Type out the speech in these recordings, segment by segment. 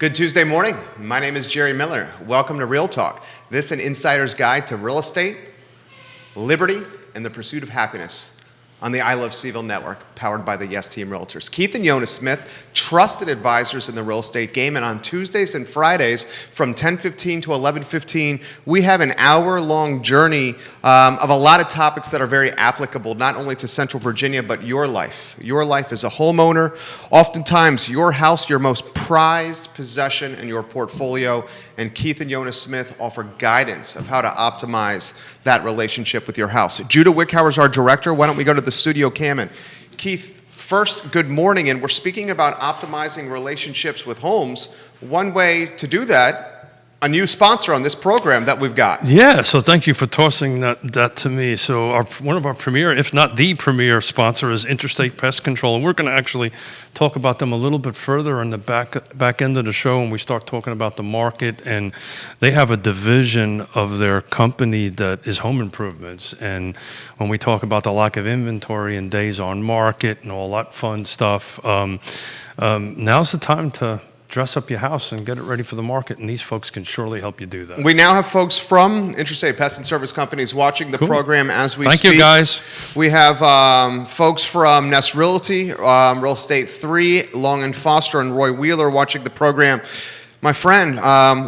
Good Tuesday morning. My name is Jerry Miller. Welcome to Real Talk. This is an insider's guide to real estate, liberty, and the pursuit of happiness on the I Love CVille Network, powered by the Yes Team Realtors. Keith and Yonna Smith, trusted advisors in the real estate game, and on Tuesdays and Fridays from 10:15 to 11:15, we have an hour-long journey of a lot of topics that are very applicable, not only to Central Virginia, but your life. Your life as a homeowner, oftentimes your house, your most prized possession in your portfolio, and Keith and Yonna Smith offer guidance of how to optimize that relationship with your house. Judah Wickhauer is our director. Why don't we go to the studio cam? And Keith, first, good morning. And we're speaking about optimizing relationships with homes. One way to do that, a new sponsor on this program that we've got. Yeah, so thank you for tossing that to me. So one of our premier, if not the premier sponsor, is Interstate Pest Control. And we're going to actually talk about them a little bit further in the back end of the show when we start talking about the market. And they have a division of their company that is home improvements. And when we talk about the lack of inventory and days on market and all that fun stuff, now's the time to dress up your house and get it ready for the market, and these folks can surely help you do that. We now have folks from Interstate Pest and Service Companies watching the program as we speak. Thank you, guys. We have folks from Nest Realty, Real Estate 3, Long and Foster, and Roy Wheeler watching the program. My friend,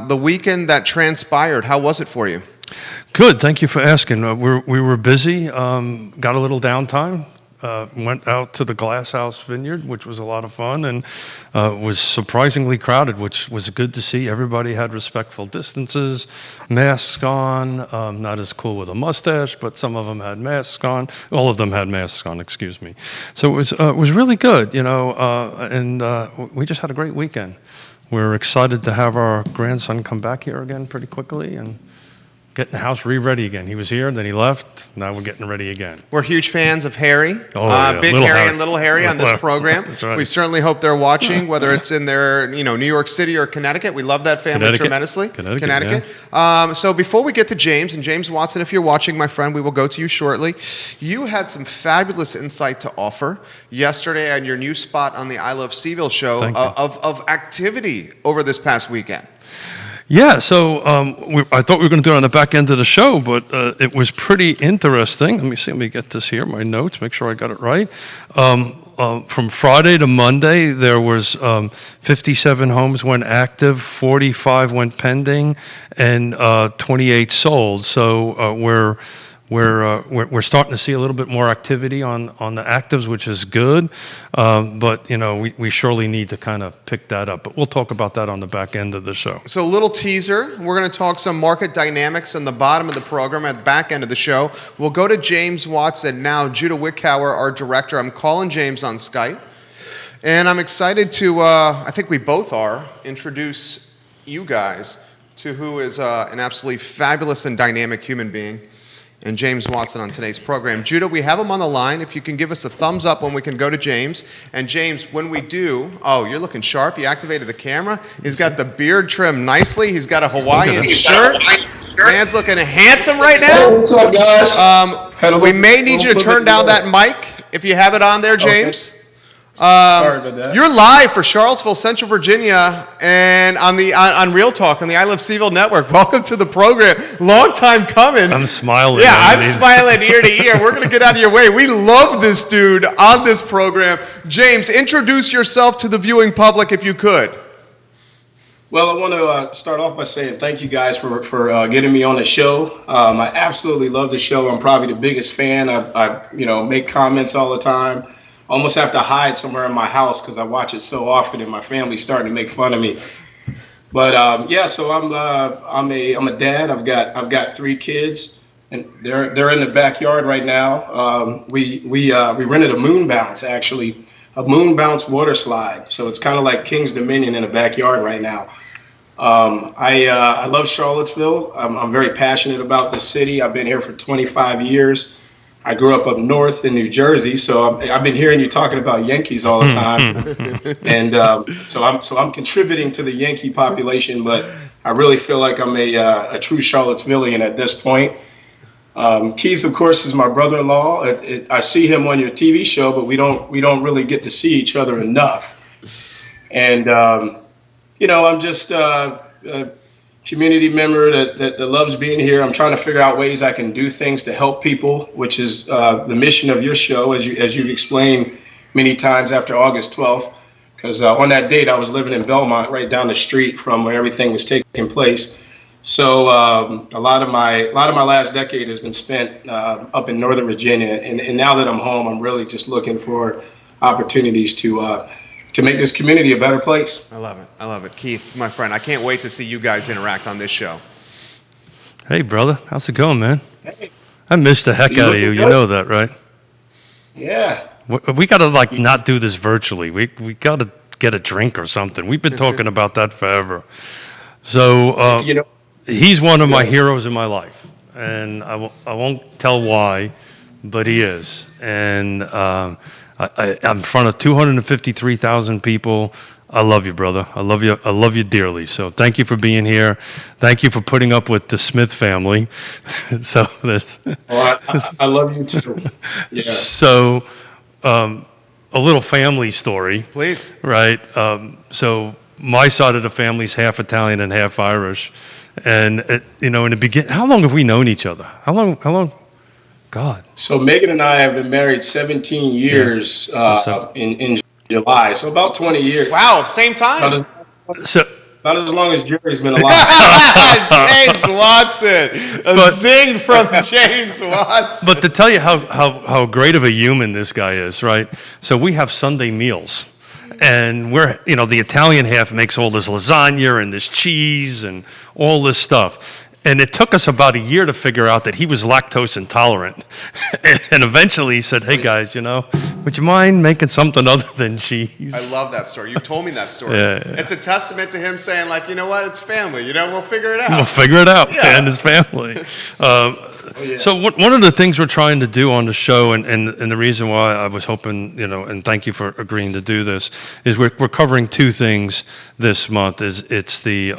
the weekend that transpired, how was it for you? Good, thank you for asking. We were busy, got a little downtime. Went out to the Glass House Vineyard, which was a lot of fun, and was surprisingly crowded, which was good to see. Everybody had respectful distances, masks on, not as cool with a mustache, but some of them had masks on. All of them had masks on, excuse me. So it was really good, and we just had a great weekend. We're excited to have our grandson come back here again pretty quickly and getting the house ready again. He was here, then he left. Now we're getting ready again. We're huge fans of Harry. Big Little Harry and Little Harry on this program. That's right. We certainly hope they're watching, whether it's in their, New York City or Connecticut. We love that family tremendously. Connecticut. Yeah. So before we get to James, and James Watson, if you're watching, my friend, we will go to you shortly. You had some fabulous insight to offer yesterday on your new spot on the I Love CVille show of activity over this past weekend. Yeah, so I thought we were going to do it on the back end of the show, but it was pretty interesting. Let me get this here, my notes, make sure I got it right. From Friday to Monday, there was 57 homes went active, 45 went pending, and 28 sold. So we're starting to see a little bit more activity on the actives, which is good. But we surely need to kind of pick that up. But we'll talk about that on the back end of the show. So a little teaser. We're going to talk some market dynamics in the bottom of the program at the back end of the show. We'll go to James Watson now. Judah Wickhauer, our director. I'm calling James on Skype. And I'm excited to, I think we both are, introduce you guys to who is an absolutely fabulous and dynamic human being. And James Watson on today's program. Judah, we have him on the line. If you can give us a thumbs up when we can go to James. And James, when we do, you're looking sharp. You activated the camera. He's got the beard trimmed nicely. He's got a Hawaiian shirt. Man's looking handsome right now. Hey, what's up, guys? We may need you to turn down that mic if you have it on there, James. Okay. Sorry about that. You're live for Charlottesville, Central Virginia, and on Real Talk on the I Love CVille Network. Welcome to the program. Long time coming. I'm smiling. Yeah, I'm smiling ear to ear. We're going to get out of your way. We love this dude on this program. James, introduce yourself to the viewing public if you could. Well, I want to start off by saying thank you guys for getting me on the show. I absolutely love the show. I'm probably the biggest fan. I make comments all the time. Almost have to hide somewhere in my house because I watch it so often, and my family's starting to make fun of me. But so I'm a dad. I've got 3 kids, and they're in the backyard right now. We rented a moon bounce, actually, a moon bounce water slide. So it's kind of like King's Dominion in the backyard right now. I love Charlottesville. I'm very passionate about the city. I've been here for 25 years. I grew up north in New Jersey, so I've been hearing you talking about Yankees all the time, and so I'm contributing to the Yankee population. But I really feel like I'm a true Charlottesvillian at this point. Keith, of course, is my brother-in-law. I see him on your TV show, but we don't really get to see each other enough. And I'm just a community member that loves being here. I'm trying to figure out ways I can do things to help people, which is the mission of your show, as you've explained many times after August 12th. Because on that date, I was living in Belmont, right down the street from where everything was taking place. So a lot of my last decade has been spent up in Northern Virginia, and now that I'm home, I'm really just looking for opportunities to make this community a better place. I love it. I love it. Keith, my friend, I can't wait to see you guys interact on this show. Hey, brother. How's it going, man? Hey, I missed the heck out of you. looking You good? know that, right? Yeah. We got to, not do this virtually. We got to get a drink or something. We've been talking about that forever. So You know, he's one of my heroes in my life. And I won't tell why, but he is. And I'm in front of 253,000 people. I love you, brother. I love you. I love you dearly. So thank you for being here. Thank you for putting up with the Smith family. So this. I love you too. Yeah. So a little family story, Please. right? So my side of the family's half Italian and half Irish, and in the beginning, how long have we known each other? How long? God. So Megan and I have been married 17 years in July, so about 20 years. Wow, same time. About as long as Jerry's been alive. James Watson. Zing from James Watson. But to tell you how great of a human this guy is, right? So we have Sunday meals. And the Italian half makes all this lasagna and this cheese and all this stuff. And it took us about a year to figure out that he was lactose intolerant. And eventually he said, hey guys, would you mind making something other than cheese? I love that story. You've told me that story. Yeah. It's a testament to him saying, like, you know what? It's family. We'll figure it out. We'll figure it out, Yeah. and his family. Yeah. So one of the things we're trying to do on the show, and the reason why I was hoping, and thank you for agreeing to do this, is we're covering two things this month. It's the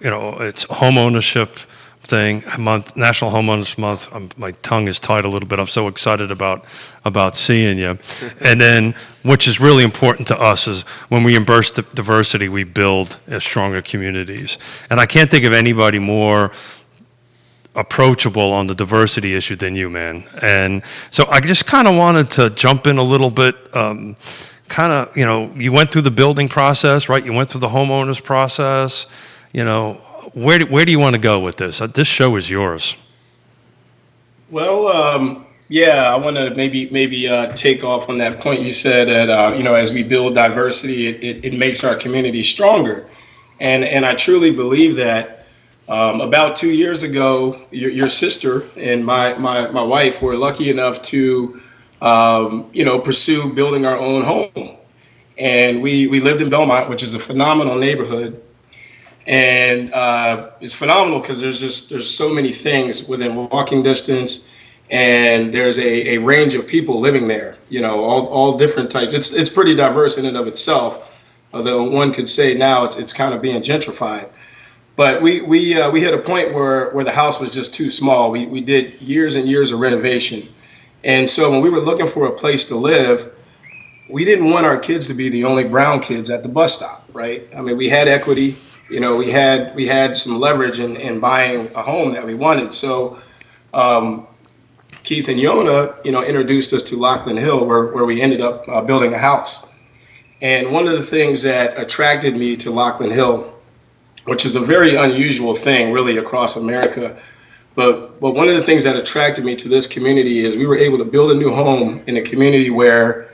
it's home ownership thing month, National Homeowners Month. My tongue is tied a little bit. I'm so excited about seeing you. And then, which is really important to us, is when we embrace diversity, we build stronger communities. And I can't think of anybody more approachable on the diversity issue than you, man. And so I just kind of wanted to jump in a little bit. You went through the building process, right? You went through the homeowners process. Where do you want to go with this? This show is yours. Well, I want to maybe take off on that point you said that as we build diversity, it makes our community stronger, and I truly believe that. About 2 years ago, your sister and my wife were lucky enough to pursue building our own home, and we lived in Belmont, which is a phenomenal neighborhood. And it's phenomenal because there's so many things within walking distance, and there's a range of people living there. All different types. It's pretty diverse in and of itself. Although one could say now it's kind of being gentrified. But we hit a point where the house was just too small. We did years and years of renovation, and so when we were looking for a place to live, we didn't want our kids to be the only brown kids at the bus stop, right? I mean, we had equity. We had some leverage in buying a home that we wanted. So Keith and Yonna, introduced us to Lockland Hill, where we ended up building a house. And one of the things that attracted me to Lockland Hill, which is a very unusual thing really across America, but one of the things that attracted me to this community is we were able to build a new home in a community where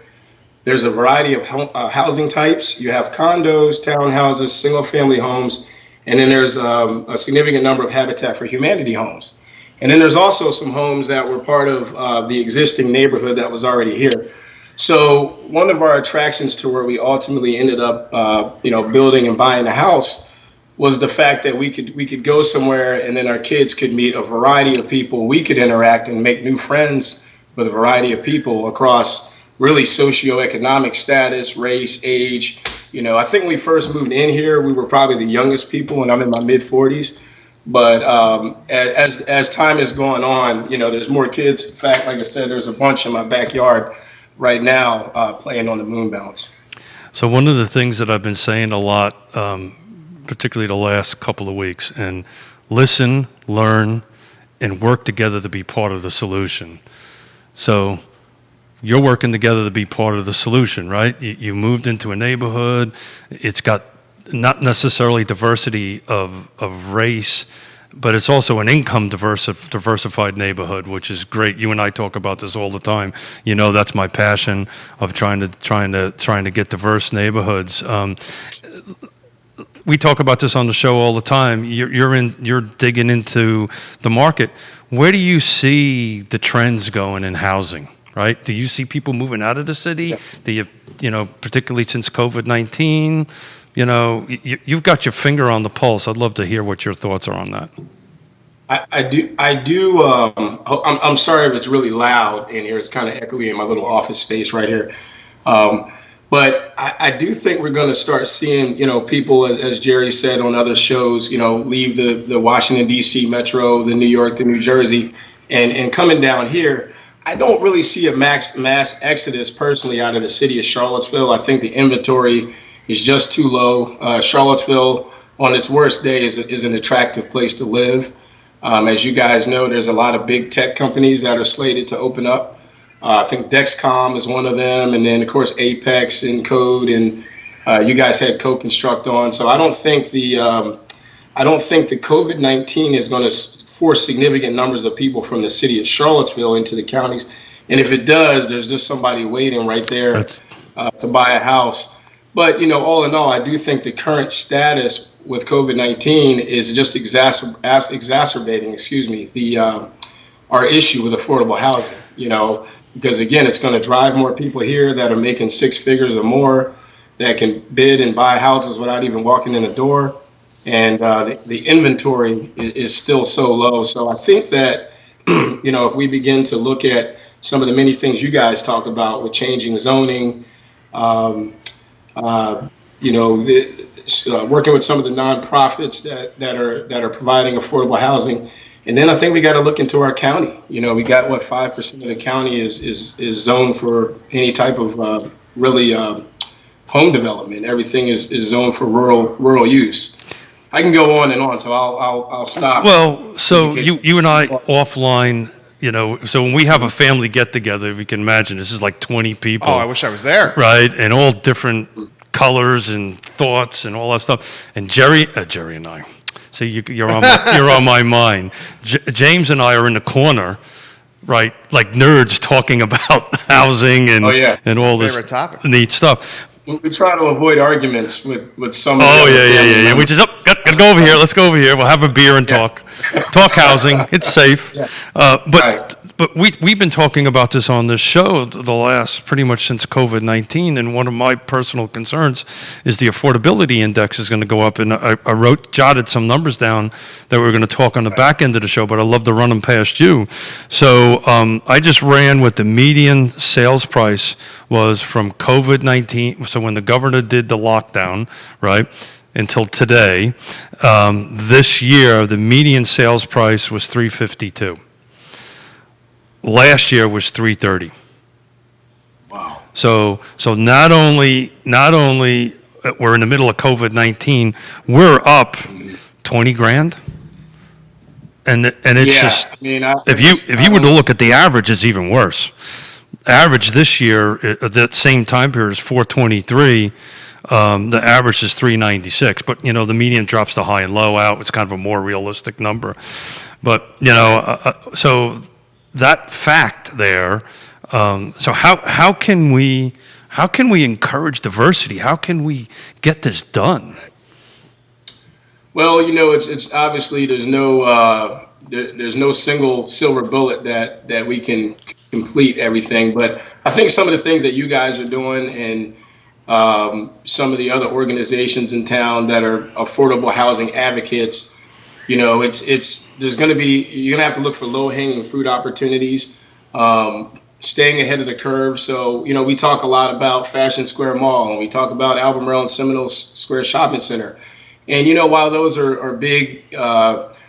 there's a variety of housing types. You have condos, townhouses, single-family homes, and then there's a significant number of Habitat for Humanity homes. And then there's also some homes that were part of the existing neighborhood that was already here. So one of our attractions to where we ultimately ended up, building and buying a house was the fact that we could go somewhere and then our kids could meet a variety of people. We could interact and make new friends with a variety of people across really socioeconomic status, race, age. I think when we first moved in here, we were probably the youngest people, and I'm in my mid-40s. But as time has gone on, there's more kids. In fact, like I said, there's a bunch in my backyard right now playing on the moon bounce. So one of the things that I've been saying a lot, particularly the last couple of weeks, and listen, learn, and work together to be part of the solution. So you're working together to be part of the solution, right? You moved into a neighborhood. It's got not necessarily diversity of race, but it's also an income diversified neighborhood, which is great. You and I talk about this all the time. You know, that's my passion of trying to get diverse neighborhoods. We talk about this on the show all the time. You're digging into the market. Where do you see the trends going in housing? Right? Do you see people moving out of the city? Yeah. Do you know, particularly since COVID-19? You know, you've got your finger on the pulse. I'd love to hear what your thoughts are on that. I do. I'm sorry if it's really loud in here. It's kind of echoey in my little office space right here. But I do think we're going to start seeing, you know, people, as Jerry said on other shows, you know, leave the Washington, D.C. metro, the New York, the New Jersey, and coming down here. I don't really see a mass exodus personally out of the city of Charlottesville. I think the inventory is just too low. Charlottesville, on its worst day, is an attractive place to live. As you guys know, there's a lot of big tech companies that are slated to open up. I think Dexcom is one of them, and then of course Apex and Code, and you guys had Co-Construct on. So I don't think the COVID-19 is going to force significant numbers of people from the city of Charlottesville into the counties. And if it does, there's just somebody waiting right there to buy a house. But, you know, all in all, I do think the current status with COVID-19 is just exacerbating, our issue with affordable housing, you know, because again, it's going to drive more people here that are making six figures or more that can bid and buy houses without even walking in the door. And the inventory is still so low. So I think that, you know, if we begin to look at some of the many things you guys talk about with changing zoning, you know, working with some of the nonprofits that are providing affordable housing. And then I think we got to look into our county. You know, we got 5% of the county is zoned for any type of home development. Everything is zoned for rural use. I can go on and on, so I'll stop. Well, so you and I offline, you know, so when we have a family get together, if you can imagine, this is like 20 people. Oh, I wish I was there. Right, and all different colors and thoughts and all that stuff. And Jerry and I, see, you're on my mind. James and I are in the corner, right, like nerds talking about housing and and all this neat stuff. We try to avoid arguments with some. Oh yeah. We just gotta go over here. Let's go over here. We'll have a beer and talk housing. It's safe. Yeah. But we've been talking about this on this show the last pretty much since COVID-19, and one of my personal concerns is the affordability index is going to go up. And I jotted some numbers down that we were going to talk on the back end of the show, but I'd love to run them past you. So I just ran what the median sales price was from COVID-19. So when the governor did the lockdown, right, until today, this year the median sales price was $352. Last year was $330. Wow. So not only we're in the middle of COVID-19, we're up 20 grand. And it's just, I mean, if you were to look at the average, it's even worse. Average this year at that same time period is 423. The average is 396, but you know the median drops the high and low out. It's kind of a more realistic number. But you know, so that fact there. So how can we encourage diversity? How can we get this done? Well, you know, it's obviously there's no single silver bullet that we can complete everything. But I think some of the things that you guys are doing and some of the other organizations in town that are affordable housing advocates, you know, you're going to have to look for low-hanging fruit opportunities, staying ahead of the curve. So, you know, we talk a lot about Fashion Square Mall, and we talk about Albemarle and Seminole Square Shopping Center. And, you know, while those are big,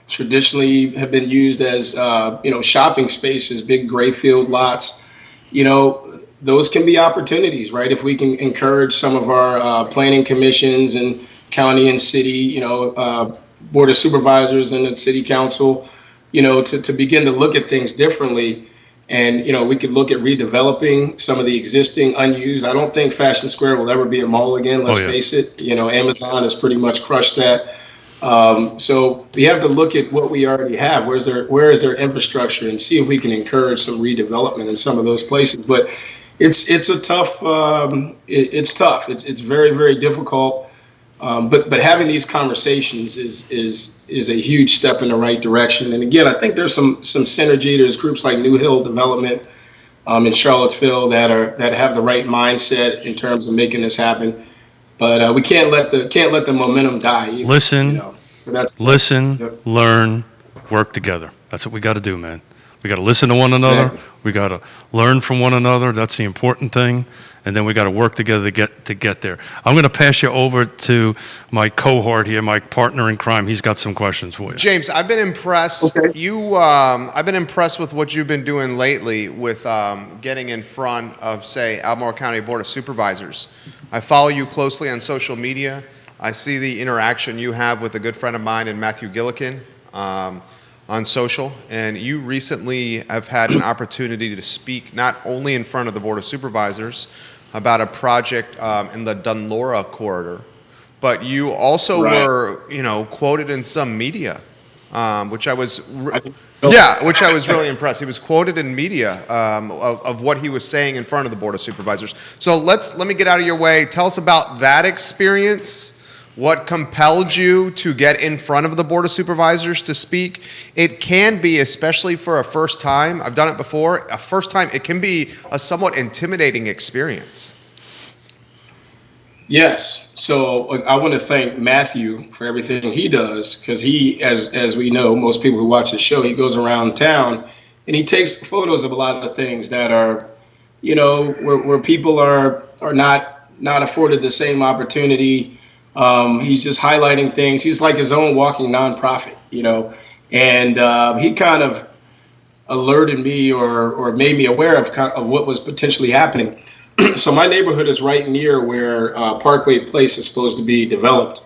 traditionally have been used as, you know, shopping spaces, big gray field lots, you know, those can be opportunities, right? If we can encourage some of our planning commissions and county and city, board of supervisors and the city council, to begin to look at things differently. And, we could look at redeveloping some of the existing unused. I don't think Fashion Square will ever be a mall again. Let's face it. Amazon has pretty much crushed that. So we have to look at what we already have. Where is their infrastructure, and see if we can encourage some redevelopment in some of those places. But it's a tough. It's tough. It's very, very difficult. But having these conversations is a huge step in the right direction. And again, I think there's some synergy. There's groups like New Hill Development in Charlottesville that have the right mindset in terms of making this happen. But we can't let the momentum die either. Listen, learn, work together. That's what we got to do, man. We got to listen to one another. Exactly. We got to learn from one another. That's the important thing. And then we got to work together to get there. I'm going to pass you over to my cohort here, my partner in crime. He's got some questions for you. James, I've been impressed. Okay. I've been impressed with what you've been doing lately with getting in front of, say, Albemarle County Board of Supervisors. I follow you closely on social media. I see the interaction you have with a good friend of mine and Matthew Gillikin on social, and you recently have had an opportunity to speak not only in front of the Board of Supervisors about a project in the Dunlora corridor, but you also were, quoted in some media, which I was really impressed. He was quoted in media of what he was saying in front of the Board of Supervisors. So let me get out of your way. Tell us about that experience. What compelled you to get in front of the Board of Supervisors to speak? It can be, especially for a first time, I've done it before, a first time, it can be a somewhat intimidating experience. Yes. So I want to thank Matthew for everything he does, because he, as we know, most people who watch the show, he goes around town and he takes photos of a lot of things that are, where people are not afforded the same opportunity. He's just highlighting things. He's like his own walking nonprofit, and he kind of alerted me or made me aware of what was potentially happening. So my neighborhood is right near where Parkway Place is supposed to be developed.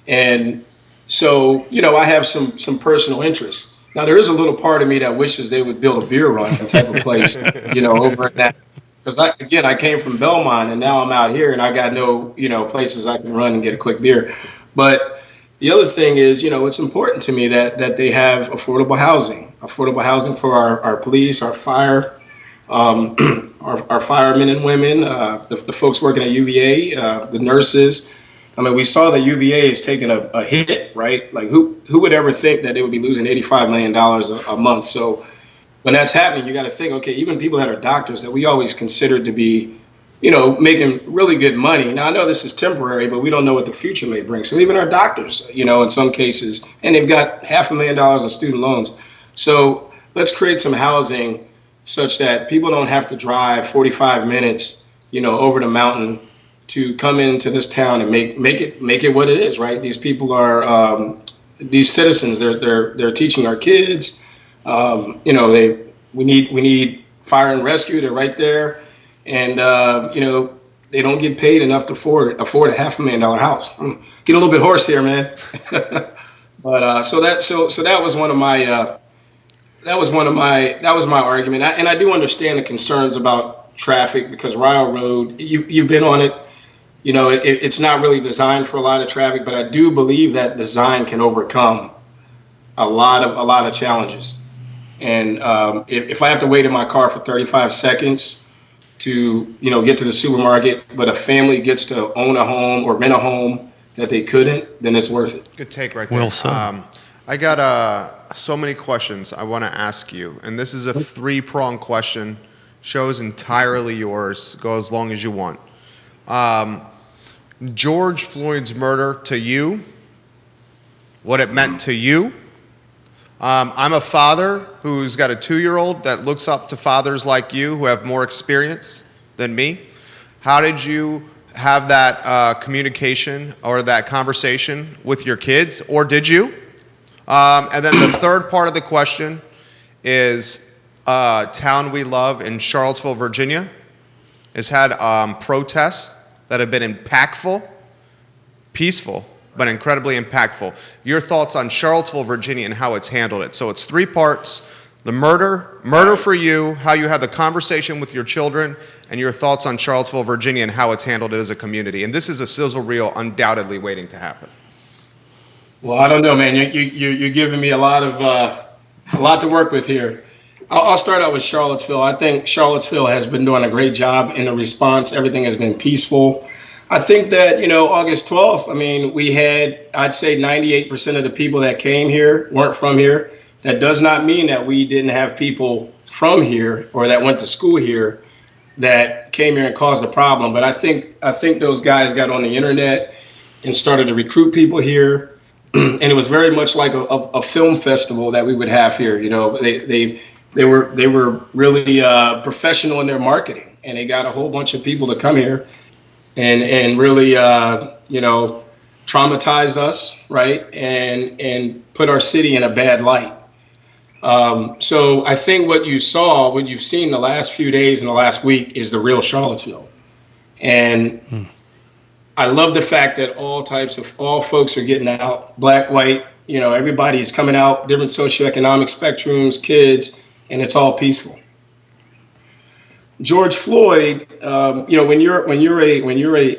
And so, I have some personal interests. Now, there is a little part of me that wishes they would build a beer run type of place, over at that. Because I came from Belmont and now I'm out here and I got no, places I can run and get a quick beer. But the other thing is, it's important to me that they have affordable housing for our police, our fire, our firemen and women, the folks working at UVA, the nurses. I mean, we saw that UVA is taking a hit, right? Like who would ever think that they would be losing $85 million a month? So when that's happening, you got to think, okay, even people that are doctors that we always considered to be, making really good money. Now, I know this is temporary, but we don't know what the future may bring. So even our doctors, in some cases, and they've got $500,000 in student loans. So let's create some housing such that people don't have to drive 45 minutes, over the mountain to come into this town and make it what it is, right? These people are, these citizens, they're teaching our kids. We need fire and rescue. They're right there, and they don't get paid enough to afford a $500,000 house. I'm getting a little bit hoarse here, man. But so that was one of my that was my argument. And I do understand the concerns about traffic, because Ryle Road, you've been on it. It's not really designed for a lot of traffic, but I do believe that design can overcome a lot of challenges. And if I have to wait in my car for 35 seconds to, get to the supermarket, but a family gets to own a home or rent a home that they couldn't, then it's worth it. Good take right there. Well said. I got so many questions I want to ask you, and this is a three-pronged question. Show is entirely yours. Go as long as you want. George Floyd's murder to you, what it meant to you. I'm a father who's got a 2-year-old that looks up to fathers like you who have more experience than me. How did you have that communication or that conversation with your kids, or did you? And then the third part of the question is a town we love in Charlottesville, Virginia. has had protests that have been impactful, peaceful, but incredibly impactful. Your thoughts on Charlottesville, Virginia, and how it's handled it. So it's 3 parts: the murder for you, how you had the conversation with your children, and your thoughts on Charlottesville, Virginia, and how it's handled it as a community. And this is a sizzle reel undoubtedly waiting to happen. Well, I don't know, man. You're giving me a lot to work with here. I'll start out with Charlottesville. I think Charlottesville has been doing a great job in the response. Everything has been peaceful. I think that, August 12th, we had, I'd say 98% of the people that came here weren't from here. That does not mean that we didn't have people from here or that went to school here that came here and caused a problem. But I think those guys got on the internet and started to recruit people here. And it was very much like a film festival that we would have here. They were really professional in their marketing, and they got a whole bunch of people to come here and really traumatize us, right, and put our city in a bad light. So I think what you've seen the last few days and the last week is the real Charlottesville. And I love the fact that all folks are getting out, black, white, everybody's coming out, different socioeconomic spectrums, kids, and it's all peaceful. George Floyd, when you're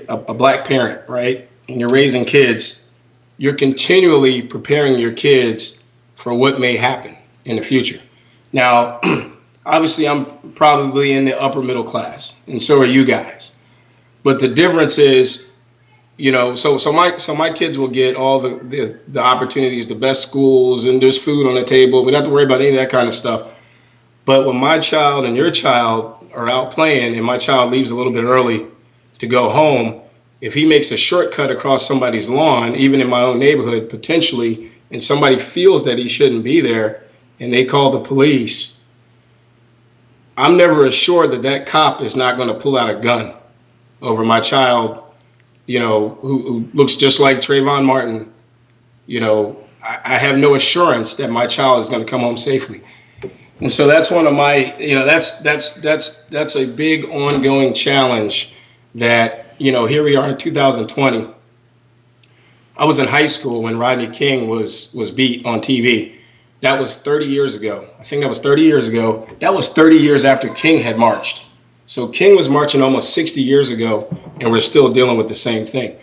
a black parent, right, and you're raising kids, you're continually preparing your kids for what may happen in the future. Now, obviously, I'm probably in the upper middle class, and so are you guys. But the difference is, so my kids will get all the opportunities, the best schools, and there's food on the table. We don't have to worry about any of that kind of stuff. But when my child and your child are out playing, and my child leaves a little bit early to go home, if he makes a shortcut across somebody's lawn, even in my own neighborhood, potentially, and somebody feels that he shouldn't be there, and they call the police, I'm never assured that cop is not going to pull out a gun over my child, who looks just like Trayvon Martin. I have no assurance that my child is going to come home safely. And so that's one of my, that's a big ongoing challenge that, here we are in 2020. I was in high school when Rodney King was beat on TV. That was 30 years ago. I think that was 30 years ago. That was 30 years after King had marched. So King was marching almost 60 years ago, and we're still dealing with the same thing.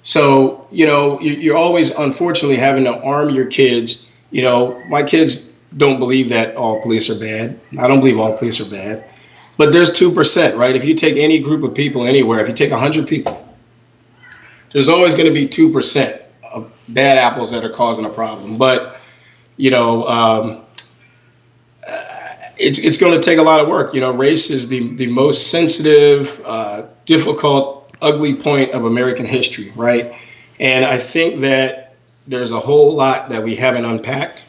So, you're always, unfortunately, having to arm your kids. My kids don't believe that all police are bad. I don't believe all police are bad. But there's 2%, right? If you take any group of people anywhere, if you take 100 people, there's always going to be 2% of bad apples that are causing a problem. But, it's going to take a lot of work. Race is the most sensitive, difficult, ugly point of American history, right? And I think that there's a whole lot that we haven't unpacked.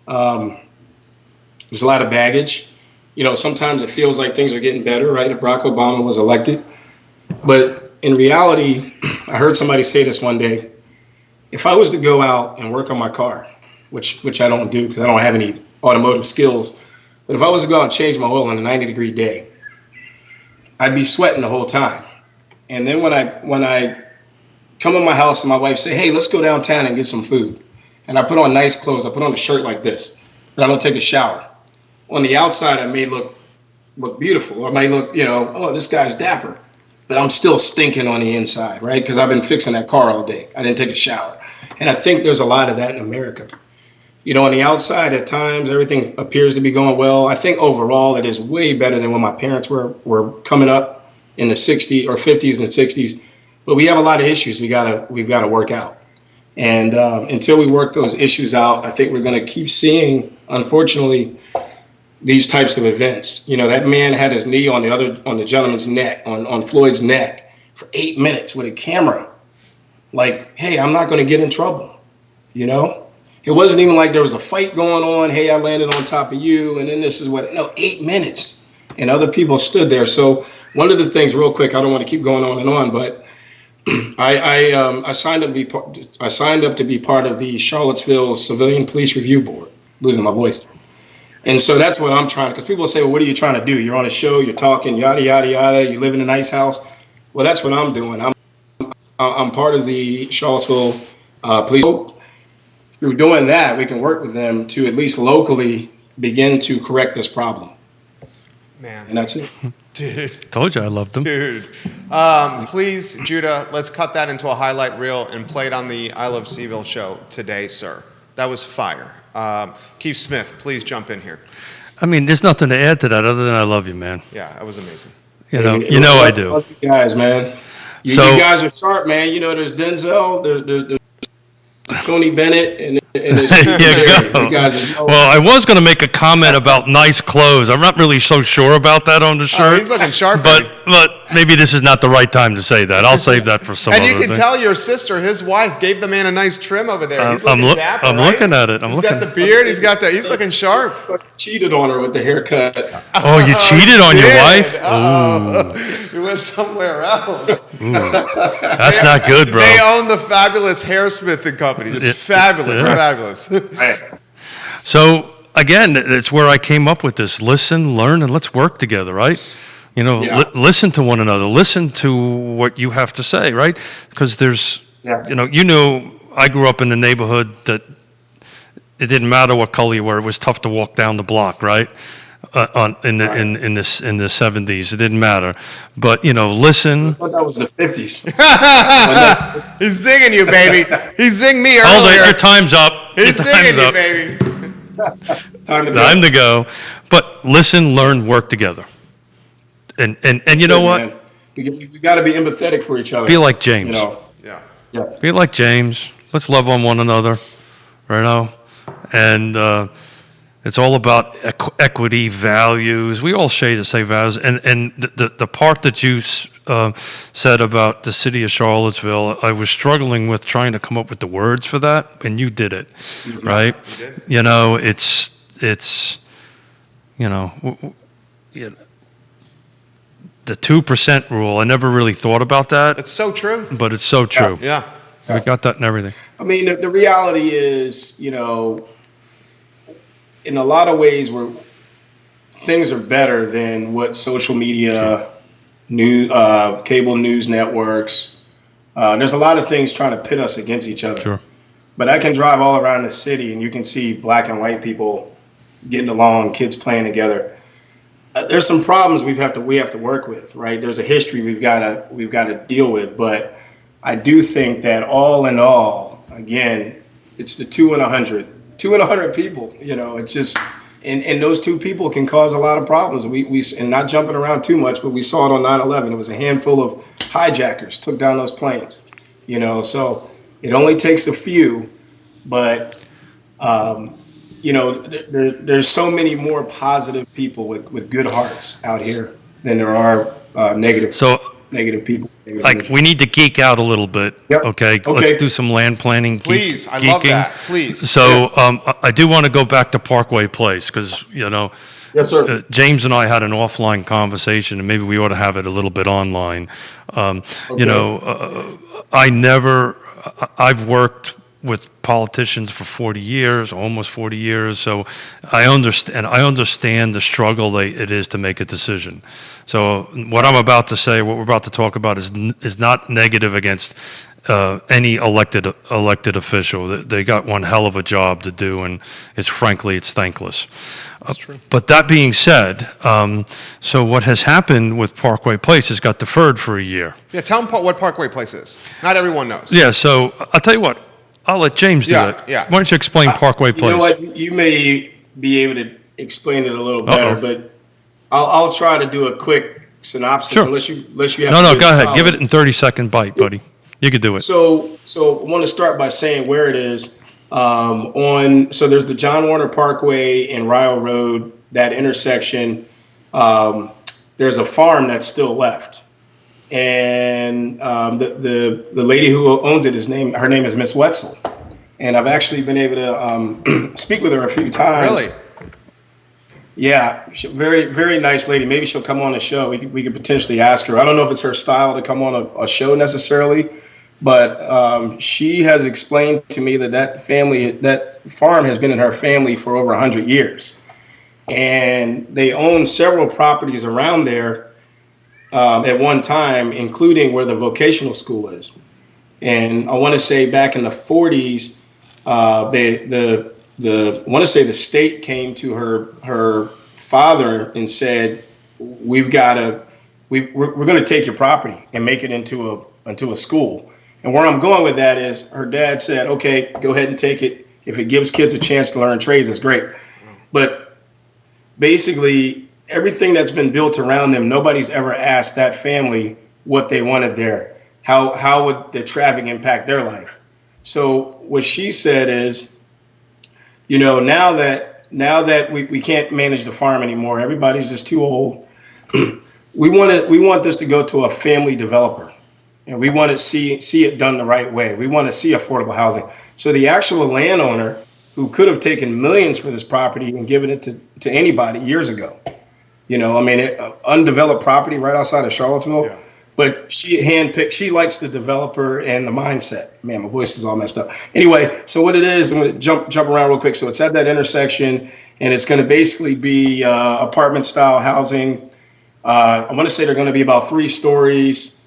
There's a lot of baggage. Sometimes it feels like things are getting better, right? If Barack Obama was elected. But in reality, I heard somebody say this one day, if I was to go out and work on my car, which I don't do because I don't have any automotive skills, but if I was to go out and change my oil on a 90-degree day, I'd be sweating the whole time. And then when I come in my house and my wife say, hey, let's go downtown and get some food, and I put on nice clothes, I put on a shirt like this, but I don't take a shower. On the outside, I may look beautiful. I might look, oh, this guy's dapper, but I'm still stinking on the inside, right? Because I've been fixing that car all day. I didn't take a shower. And I think there's a lot of that in America. On the outside, at times, everything appears to be going well. I think overall, it is way better than when my parents were coming up in the 60s or 50s and 60s. But we have a lot of issues we've got to work out. And until we work those issues out, I think we're going to keep seeing, unfortunately, these types of events. That man had his knee on the gentleman's neck, on Floyd's neck, for 8 minutes with a camera. Like, hey, I'm not going to get in trouble. It wasn't even like there was a fight going on. Hey, I landed on top of you, and then this is what. No, 8 minutes, and other people stood there. So one of the things, real quick, I don't want to keep going on and on, but I signed up to be part of the Charlottesville Civilian Police Review Board. Losing my voice. And so that's what I'm trying, because people say, well, what are you trying to do? You're on a show, you're talking, yada, yada, yada, you live in a nice house. Well, that's what I'm doing. I'm part of the Charlottesville police. Through doing that, we can work with them to at least locally begin to correct this problem. Man. And that's it. Dude. Told you I loved them. Dude. Please, Judah, let's cut that into a highlight reel and play it on the I Love CVille show today, sir. That was fire. Keith Smith, please jump in here. I mean, there's nothing to add to that other than I love you, man. Yeah, that was amazing. You know I do. Love you guys, man. You guys are sharp, man. You know, there's Denzel, there's Coney Bennett, and there's Steve you guys are, well, I was going to make a comment about nice clothes. I'm not really so sure about that on the shirt. He's looking sharp, but maybe this is not the right time to say that. I'll save that for some and other you can thing. tell your sister, his wife, gave the man a nice trim over there. He's I'm looking dapper, I'm right? looking at it. He's got the beard. He's looking sharp. cheated on her with the haircut. Oh, you cheated on your wife? Oh, you went somewhere else. That's not good, bro. They own the fabulous Hairsmith and Company. It's fabulous, fabulous. So again, it's where I came up with this: listen, learn, and let's work together, right? You know, listen to one another. Listen to what you have to say, right? Because there's, I grew up in a neighborhood that it didn't matter what color you were; it was tough to walk down the block, right? In the 70s, it didn't matter. But listen. I thought that was the 50s. He's zinging you, baby. He zinged me earlier. Hold it, your time's up. He's zinging you, baby. Time to go. But listen, learn, work together. And you know what? Man. We got to be empathetic for each other. Be like James. Yeah. Be like James. Let's love on one another. And it's all about equity, values. We all share the same values. And the part that you said about the city of Charlottesville, I was struggling with trying to come up with the words for that, and you did it, right? You did. It's the 2% rule. I never really thought about that. It's so true. But it's so true. Yeah. We got that and everything. I mean, the reality is, in a lot of ways, things are better than what social media, cable news networks. There's a lot of things trying to pit us against each other. Sure. But I can drive all around the city, and you can see black and white people getting along, kids playing together. There's some problems we have to work with, right? There's a history we've got to deal with. But I do think that all in all, again, it's the 2 in 100. 2 in 100 people, it's just, and those two people can cause a lot of problems. We and not jumping around too much, but we saw it on 9/11. It was a handful of hijackers took down those planes, so it only takes a few, but, there's so many more positive people with good hearts out here than there are negative people. We need to geek out a little bit. Yep. Okay. Let's do some land planning. Please, I geeking. love that. Please. So I do want to go back to Parkway Place because Yes, sir. James and I had an offline conversation, and maybe we ought to have it a little bit online. I've worked with politicians for 40 years, almost 40 years, so I understand the struggle it is to make a decision. So what I'm about to say, what we're about to talk about is not negative against any elected official. They got one hell of a job to do, and it's thankless. That's true. But that being said, so what has happened with Parkway Place has got deferred for a year. Yeah, tell them what Parkway Place is. Not everyone knows. Yeah, so I'll tell you what. I'll let James do it. Yeah. Why don't you explain Parkway Place? You know what? You may be able to explain it a little better, but I'll try to do a quick synopsis. Sure. Unless you have. No, go ahead. Give it in 30-second bite, buddy. You could do it. So I want to start by saying where it is. So there's the John Warner Parkway and Ryle Road, that intersection. There's a farm that's still left. And the lady who owns it, her name is Miss Wetzel, and I've actually been able to speak with her a few times. Really? Yeah, very very nice lady. Maybe she'll come on the show. We could potentially ask her. I don't know if it's her style to come on a show necessarily, but she has explained to me that farm has been in her family for over 100 years. and they owned several properties around there at one time, including where the vocational school is. And I want to say back in the 40s, I want to say the state came to her father and said, we're going to take your property and make it into a school. And where I'm going with that is her dad said, okay, go ahead and take it. If it gives kids a chance to learn trades, that's great. But basically, everything that's been built around them, nobody's ever asked that family what they wanted there. How would the traffic impact their life? So what she said is, now that we can't manage the farm anymore, everybody's just too old. we want this to go to a family developer, and we want to see it done the right way. We want to see affordable housing. So the actual landowner, who could have taken millions for this property and given it to anybody years ago, undeveloped property right outside of Charlottesville. Yeah. But she handpicked. She likes the developer and the mindset. Man, my voice is all messed up. Anyway, so what it is, I'm going to jump around real quick. So it's at that intersection, and it's going to basically be apartment-style housing. I want to say they're going to be about 3 stories.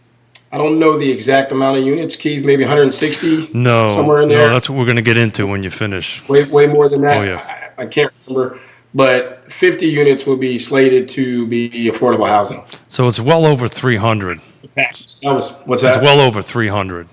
I don't know the exact amount of units, Keith. Maybe 160. No, somewhere in there. No, that's what we're going to get into when you finish. Way more than that. Oh yeah. I can't remember. But 50 units will be slated to be affordable housing. So it's well over 300. What's that? It's well over 300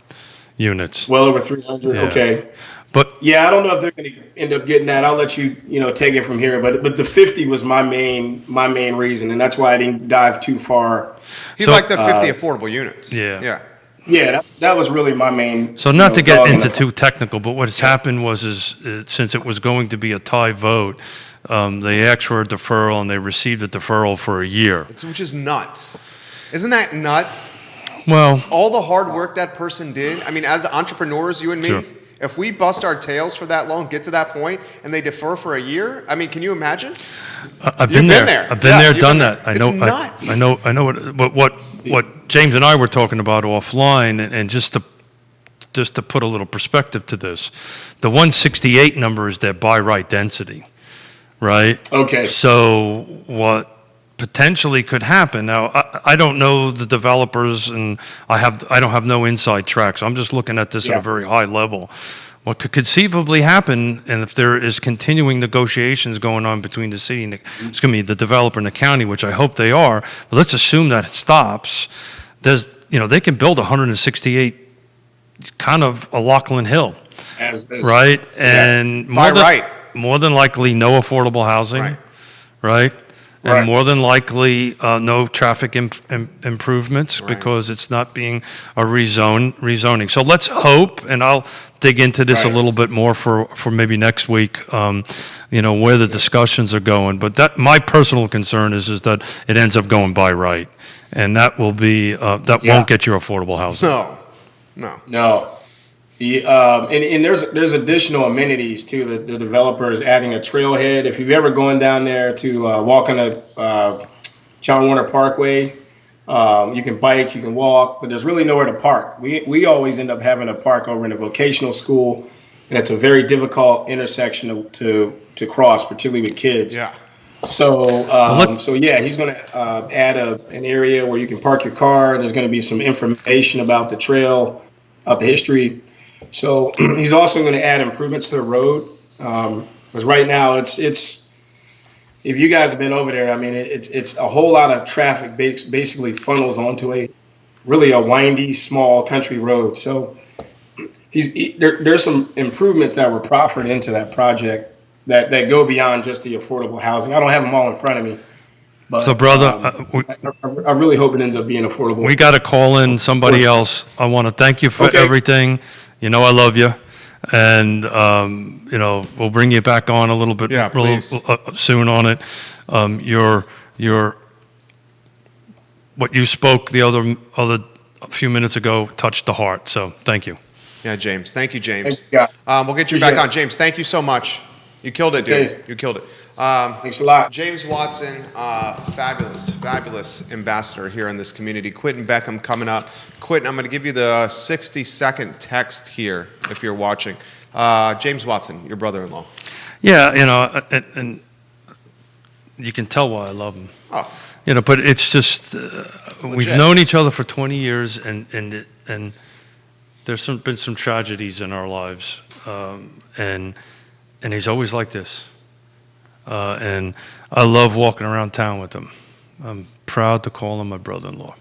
units. Well over 300. Yeah. Okay. But yeah, I don't know if they're going to end up getting that. I'll let you take it from here. But the 50 was my main reason, and that's why I didn't dive too far. He liked the 50 affordable units. Yeah. Yeah, that was really my main. So not to get into too technical, but what has happened was since it was going to be a tie vote, they asked for a deferral and they received a deferral for a year. Which is nuts. Isn't that nuts? Well, all the hard work that person did. I mean, as entrepreneurs, you and me, sure. If we bust our tails for that long, get to that point, and they defer for a year, I mean, can you imagine? I've been there. I've been there, done that. I know. It's nuts. I know what James and I were talking about offline, and just to put a little perspective to this, the 168 number is their by right density, right? Okay. So what potentially could happen now? I don't know the developers, and I don't have no inside track, so I'm just looking at this at a very high level. What could conceivably happen, and if there is continuing negotiations going on between the city and the developer and the county, which I hope they are, but let's assume that it stops. They can build 168, kind of a Lachlan Hill, right? And more than likely, no affordable housing, right? And more than likely, no traffic improvements because it's not being a rezoning. So let's hope, and I'll dig into this a little bit more for maybe next week, where the discussions are going. But my personal concern is that it ends up going by right. And that will be, won't get you affordable housing. No. And there's additional amenities too. The developer is adding a trailhead. If you've ever gone down there to walk on a John Warner Parkway, you can bike, you can walk, but there's really nowhere to park. We always end up having to park over in a vocational school, and it's a very difficult intersection to cross, particularly with kids. Yeah. So he's going to add an area where you can park your car. There's going to be some information about the trail, about the history. So he's also going to add improvements to the road, because right now it's if you guys have been over there, I mean it's a whole lot of traffic basically funnels onto a windy small country road. So there's some improvements that were proffered into that project that go beyond just the affordable housing. I don't have them all in front of me. But, so, brother, I really hope it ends up being affordable. We got to call in somebody else. I want to thank you for everything. I love you, and we'll bring you back on a little bit soon on it. What you spoke the other few minutes ago touched the heart. So thank you. Yeah, James. Thank you, James. Thank you, we'll get you back on, James. Thank you so much. You killed it, dude. Okay. You killed it. Thanks a lot. James Watson, fabulous ambassador here in this community. Quinton Beckham coming up. Quinton, I'm going to give you the 60-second text here if you're watching. James Watson, your brother-in-law. Yeah, and you can tell why I love him. Oh, But it's just we've legit. known each other for 20 years, and there's been some tragedies in our lives, and he's always like this, and I love walking around town with him. I'm proud to call him my brother-in-law.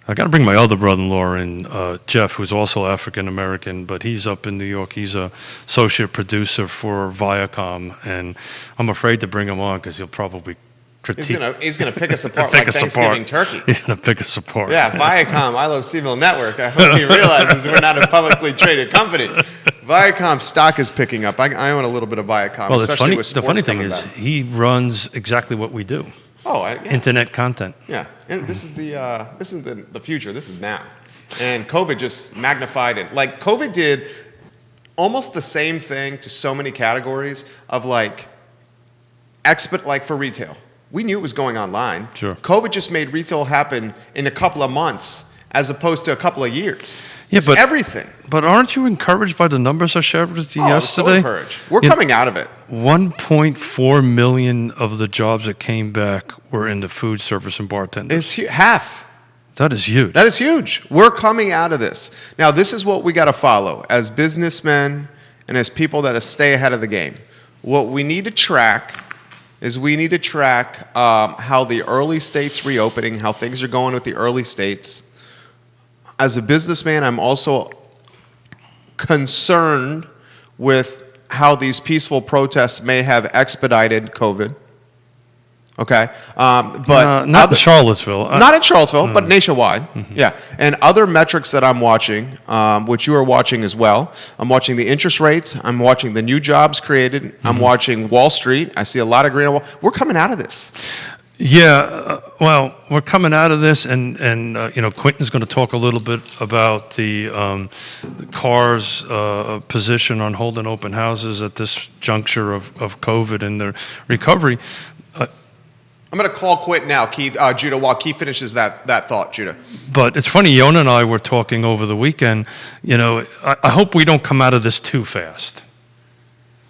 I got to bring my other brother-in-law in, Jeff, who's also African-American, but he's up in New York. He's a associate producer for Viacom, and I'm afraid to bring him on because he'll probably critique. He's gonna pick us apart like Thanksgiving turkey. He's going to pick us apart. Yeah, Viacom, I Love CVille Network. I hope he realizes we're not a publicly traded company. Viacom stock is picking up. I own a little bit of Viacom, Well, especially with the sports funny thing coming is back. he runs exactly what we do, Yeah. internet content. Yeah, and this is the future. This is now, and COVID just magnified it. Like COVID did almost the same thing to so many categories of like for retail. We knew it was going online. Sure. COVID just made retail happen in a couple of months as opposed to a couple of years. Yeah, It's but everything. But aren't you encouraged by the numbers I shared with you I was so yesterday? encouraged. We're You know, coming out of it. 1.4 million of the jobs that came back were in the food service and bartenders. It's half. That is huge. That is huge. We're coming out of this. Now, this is what we got to follow as businessmen and as people that stay ahead of the game. What we need to track is how the early states reopening, how things are going with the early states. As a businessman, I'm also concerned with how these peaceful protests may have expedited COVID. Okay, but not in Charlottesville. not in Charlottesville, but nationwide. Yeah, and other metrics that I'm watching, which you are watching as well. I'm watching the interest rates. I'm watching the new jobs created. I'm watching Wall Street. I see a lot of green on Wall. We're coming out of this. Yeah, well, we're coming out of this, and Quinton's going to talk a little bit about the CAR's position on holding open houses at this juncture of COVID and the recovery. I'm going to call Quinton now, Keith, Judah, while Keith finishes that thought, Judah. But it's funny, Yonna and I were talking over the weekend. I hope we don't come out of this too fast,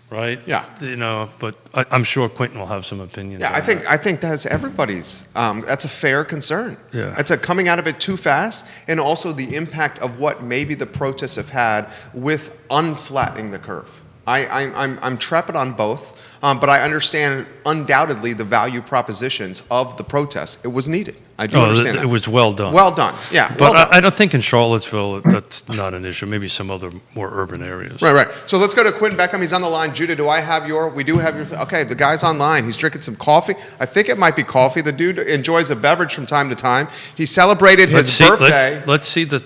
right? Yeah. But I'm sure Quinton will have some opinions. Yeah, on I think that's everybody's. That's a fair concern. Yeah. It's a coming out of it too fast, and also the impact of what maybe the protests have had with unflattening the curve. I'm trepid on both, but I understand undoubtedly the value propositions of the protest. It was needed. I do understand that. It was well done. Well done. Yeah. But well done. I don't think in Charlottesville that's not an issue. Maybe some other more urban areas. Right. So let's go to Quinton Beckham. He's on the line. Judah, we do have your, okay, the guy's online. He's drinking some coffee. I think it might be coffee. The dude enjoys a beverage from time to time. He celebrated his birthday. Let's see the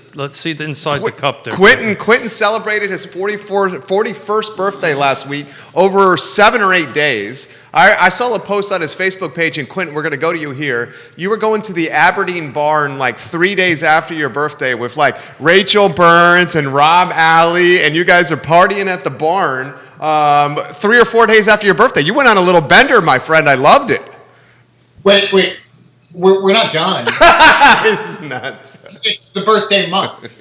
inside the cup there. Quinton celebrated his 41st birthday last week over 7 or 8 days. I saw a post on his Facebook page, and Quinton, we're going to go to you here. You were going to the Aberdeen barn like 3 days after your birthday with like Rachel Burns and Rob Alley, and you guys are partying at the barn 3 or 4 days after your birthday. You went on a little bender, my friend. I loved it. Wait. We're not done. It's not. It's the birthday month.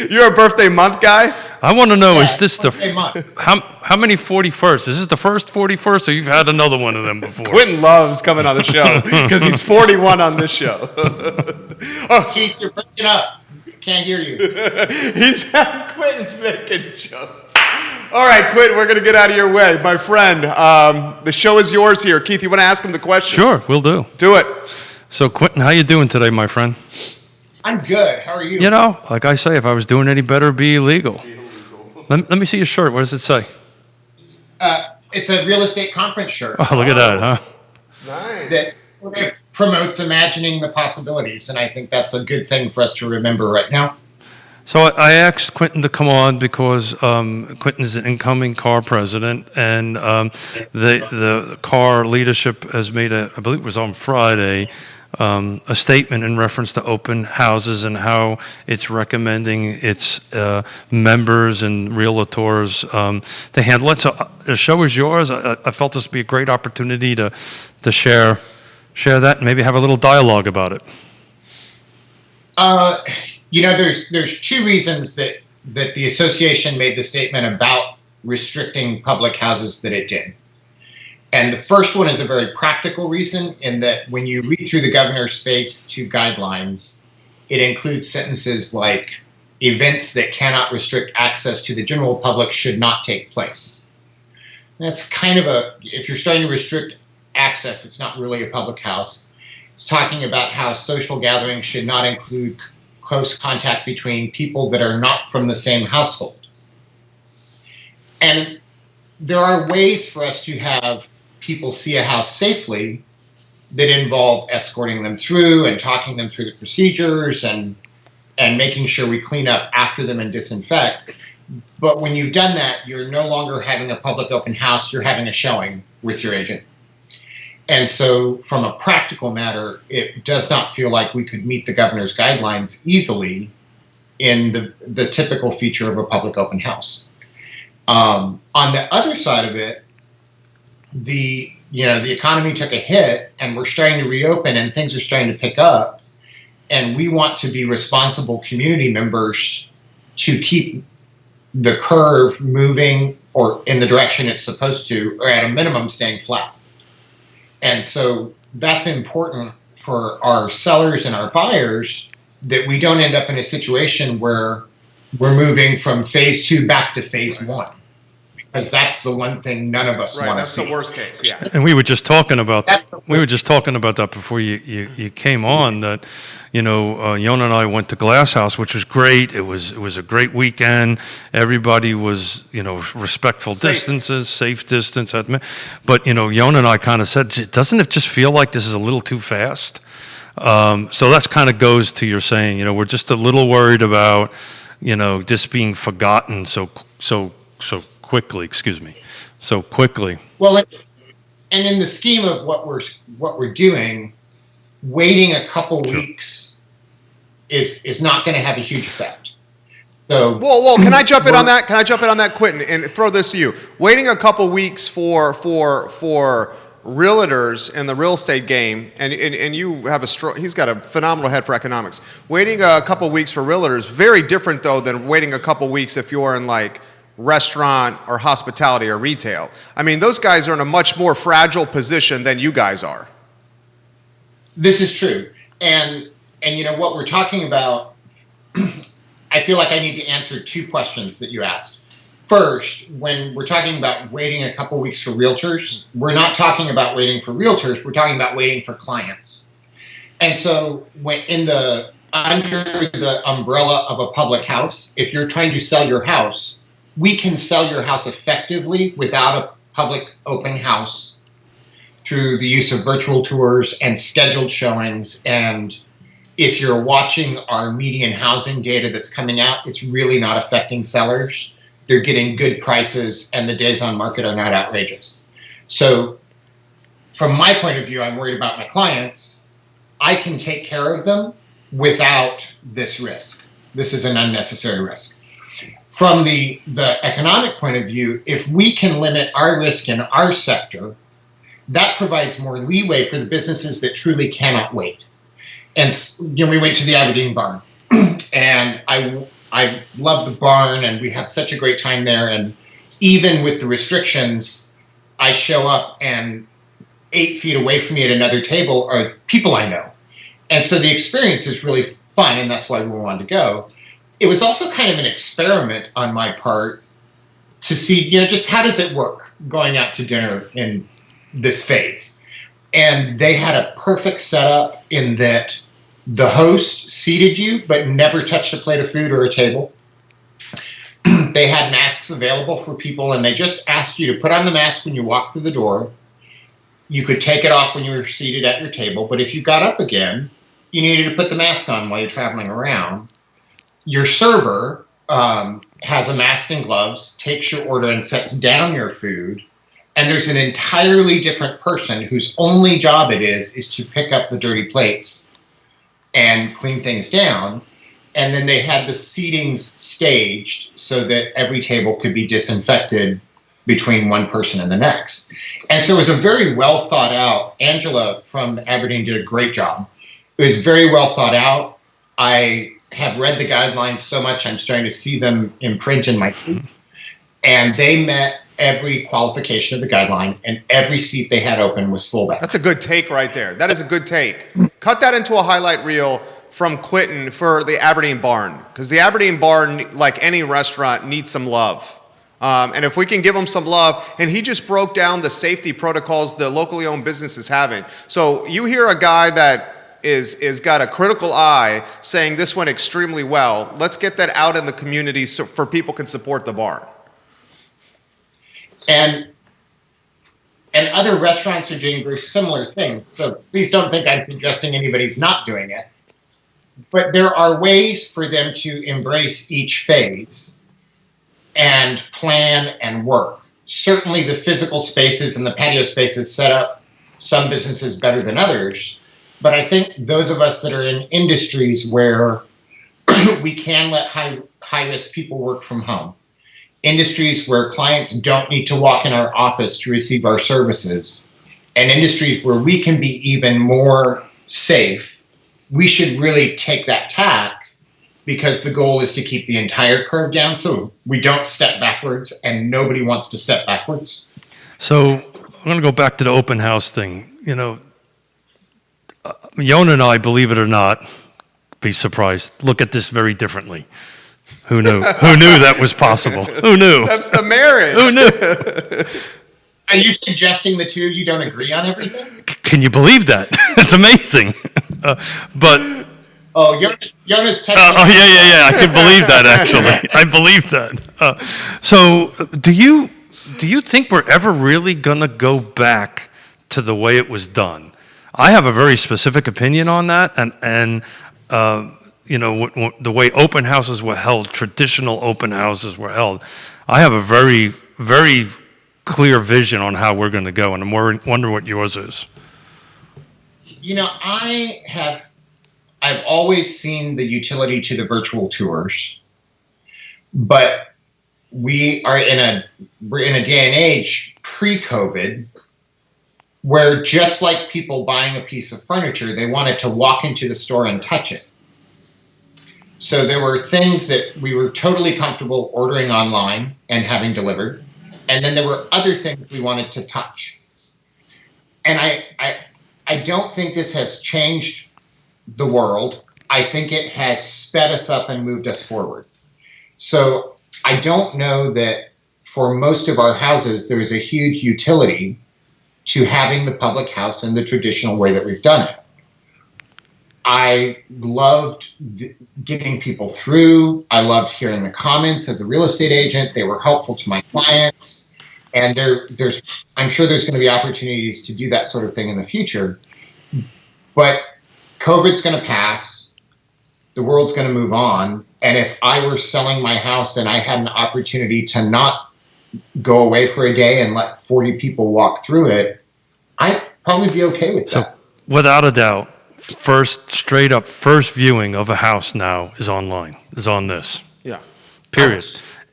You're a birthday month guy? I want to know, Yeah, is this birthday month. how many 41st? Is this the first 41st, or you've had another one of them before? Quinton loves coming on the show because he's 41 on this show. Keith, you're breaking up. Can't hear you. Quinton's making jokes. All right, Quinton, we're going to get out of your way. My friend, the show is yours here. Keith, you want to ask him the question? Sure, we'll do. Do it. So, Quinton, how you doing today, my friend? I'm good. How are you? Like I say, if I was doing any better, it'd be illegal. Let me see your shirt. What does it say? It's a real estate conference shirt Oh, look at that, huh? Nice. that promotes imagining the possibilities, and I think that's a good thing for us to remember right now. So I asked Quinton to come on because Quinton is an incoming CAR president, and the CAR leadership has made I believe it was on Friday, a statement in reference to open houses and how it's recommending its members and realtors to handle it. So the show is yours. I felt this would be a great opportunity to share that and maybe have a little dialogue about it. There's two reasons that the association made the statement about restricting public houses that it did. And the first one is a very practical reason, in that when you read through the governor's phase 2 guidelines, it includes sentences like events that cannot restrict access to the general public should not take place. And that's kind of if you're starting to restrict access, it's not really a public house. It's talking about how social gatherings should not include close contact between people that are not from the same household. And there are ways for us to have people see a house safely that involve escorting them through and talking them through the procedures and making sure we clean up after them and disinfect. But when you've done that, you're no longer having a public open house, you're having a showing with your agent. And so from a practical matter, it does not feel like we could meet the governor's guidelines easily in the typical feature of a public open house. On the other side of it, the economy took a hit and we're starting to reopen and things are starting to pick up. And we want to be responsible community members to keep the curve moving or in the direction it's supposed to, or at a minimum staying flat. And so that's important for our sellers and our buyers, that we don't end up in a situation where we're moving from phase 2 back to phase 1. Because that's the one thing none of us want to see. That's the worst case, yeah. And we were just talking about that before you came on. That Yonna and I went to Glass House, which was great. It was a great weekend. Everybody was respectful distances, safe distance. But Yonna and I kind of said, doesn't it just feel like this is a little too fast? So that's kind of goes to your saying. We're just a little worried about this being forgotten so quickly. So quickly. Well, and in the scheme of what we're doing, waiting a couple weeks is not going to have a huge effect. So, well, can I jump in on that? Can I jump in on that, Quinton, and throw this to you? Waiting a couple weeks for realtors in the real estate game, and you have he's got a phenomenal head for economics. Waiting a couple weeks for realtors, very different though than waiting a couple weeks if you're in like restaurant or hospitality or retail. I mean, those guys are in a much more fragile position than you guys are. This is true. And what we're talking about, I feel like I need to answer 2 questions that you asked. First, when we're talking about waiting a couple weeks for realtors, we're not talking about waiting for realtors, we're talking about waiting for clients. And so when under the umbrella of a public house, if you're trying to sell your house, we can sell your house effectively without a public open house through the use of virtual tours and scheduled showings. And if you're watching our median housing data that's coming out, it's really not affecting sellers. They're getting good prices and the days on market are not outrageous. So from my point of view, I'm worried about my clients. I can take care of them without this risk. This is an unnecessary risk. From the economic point of view, if we can limit our risk in our sector, that provides more leeway for the businesses that truly cannot wait. And we went to the Aberdeen barn, and I love the barn, and we have such a great time there. And even with the restrictions, I show up, and 8 feet away from me at another table are people I know. And so the experience is really fun, and that's why we wanted to go. It was also kind of an experiment on my part to see, just how does it work going out to dinner in this phase. And they had a perfect setup in that the host seated you, but never touched a plate of food or a table. They had masks available for people, and they just asked you to put on the mask when you walked through the door. You could take it off when you were seated at your table, but if you got up again, you needed to put the mask on while you're traveling around. Your server has a mask and gloves, takes your order and sets down your food, and there's an entirely different person whose only job it is to pick up the dirty plates and clean things down. And then they had the seatings staged so that every table could be disinfected between one person and the next. And so it was a very well thought out. Angela from Aberdeen did a great job. It was very well thought out. I have read the guidelines so much, I'm starting to see them in print in my sleep. And they met every qualification of the guideline, and every seat they had open was full back. That's a good take right there. That is a good take. Cut that into a highlight reel from Quinton for the Aberdeen Barn, because the Aberdeen Barn, like any restaurant, needs some love. And if we can give them some love, and he just broke down the safety protocols the locally owned business is having. So you hear a guy that is got a critical eye saying this went extremely well. Let's get that out in the community so for people can support the barn. And other restaurants are doing very similar things. So please don't think I'm suggesting anybody's not doing it. But there are ways for them to embrace each phase and plan and work. Certainly the physical spaces and the patio spaces set up some businesses better than others. But I think those of us that are in industries where we can let high-risk people work from home, industries where clients don't need to walk in our office to receive our services, and industries where we can be even more safe, we should really take that tack, because the goal is to keep the entire curve down so we don't step backwards, and nobody wants to step backwards. So I'm going to go back to the open house thing. You know, Yonna and I, believe it or not, be surprised, look at this very differently. Who knew? Who knew that was possible? Who knew? That's the marriage. Who knew? Are you suggesting the two of you don't agree on everything? Can you believe that? It's amazing. But Oh, Yonna's texting. yeah. I can believe that, actually. I believe that. So do you think we're ever really going to go back to the way it was done? I have a very specific opinion on that, and you know, the way open houses were held, traditional open houses were held. I have a very, very clear vision on how we're going to go, and I'm wondering what yours is. You know, I've always seen the utility to the virtual tours, but we're in a day and age pre-COVID where, just like people buying a piece of furniture, they wanted to walk into the store and touch it. So there were things that we were totally comfortable ordering online and having delivered, and then there were other things we wanted to touch. And I don't think this has changed the world. I think it has sped us up and moved us forward. So I don't know that for most of our houses there's a huge utility to having the public house in the traditional way that we've done it. I loved getting people through. I loved hearing the comments as a real estate agent. They were helpful to my clients. And I'm sure there's going to be opportunities to do that sort of thing in the future. But COVID's going to pass. The world's going to move on. And if I were selling my house and I had an opportunity to not go away for a day and let 40 people walk through it, I'd probably be okay with that. So, without a doubt, straight up first viewing of a house now is online, is on this. Yeah. Period.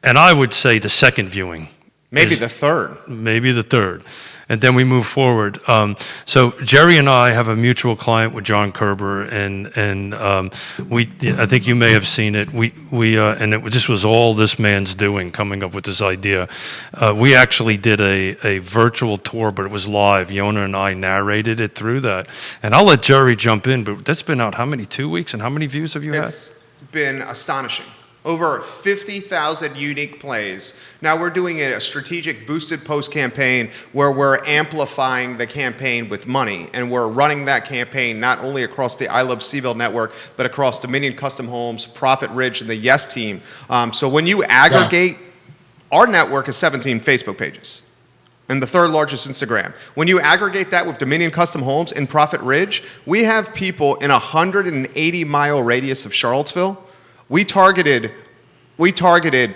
And I would say the second viewing. Maybe the third. Maybe the third. And then we move forward. So Jerry and I have a mutual client with John Kerber, and I think you may have seen it. This was all this man's doing, coming up with this idea. We actually did a virtual tour, but it was live. Yonna and I narrated it through that. And I'll let Jerry jump in, but that's been out how many, 2 weeks? And how many views have you had? It's been astonishing. Over 50,000 unique plays. Now we're doing a strategic boosted post campaign where we're amplifying the campaign with money, and we're running that campaign not only across the I Love CVille Network, but across Dominion Custom Homes, Profit Ridge, and the Yes Team. So when you aggregate, our network is 17 Facebook pages and the third largest Instagram. When you aggregate that with Dominion Custom Homes and Profit Ridge, we have people in a 180-mile radius of Charlottesville. We targeted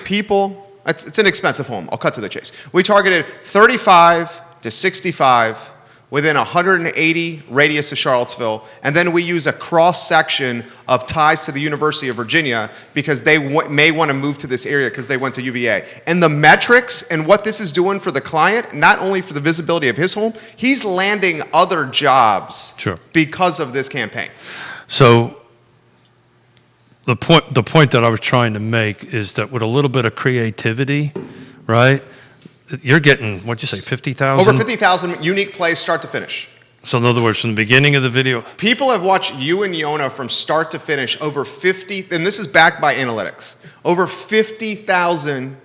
people, it's an expensive home, I'll cut to the chase. We targeted 35 to 65 within 180 radius of Charlottesville, and then we use a cross-section of ties to the University of Virginia because they may want to move to this area because they went to UVA. And the metrics and what this is doing for the client, not only for the visibility of his home, he's landing other jobs because of this campaign. So the point that I was trying to make is that with a little bit of creativity, right, you're getting, what'd you say, 50,000? Over 50,000 unique plays start to finish. So in other words, from the beginning of the video, People have watched you and Yonna from start to finish over 50, and this is backed by analytics. Over 50,000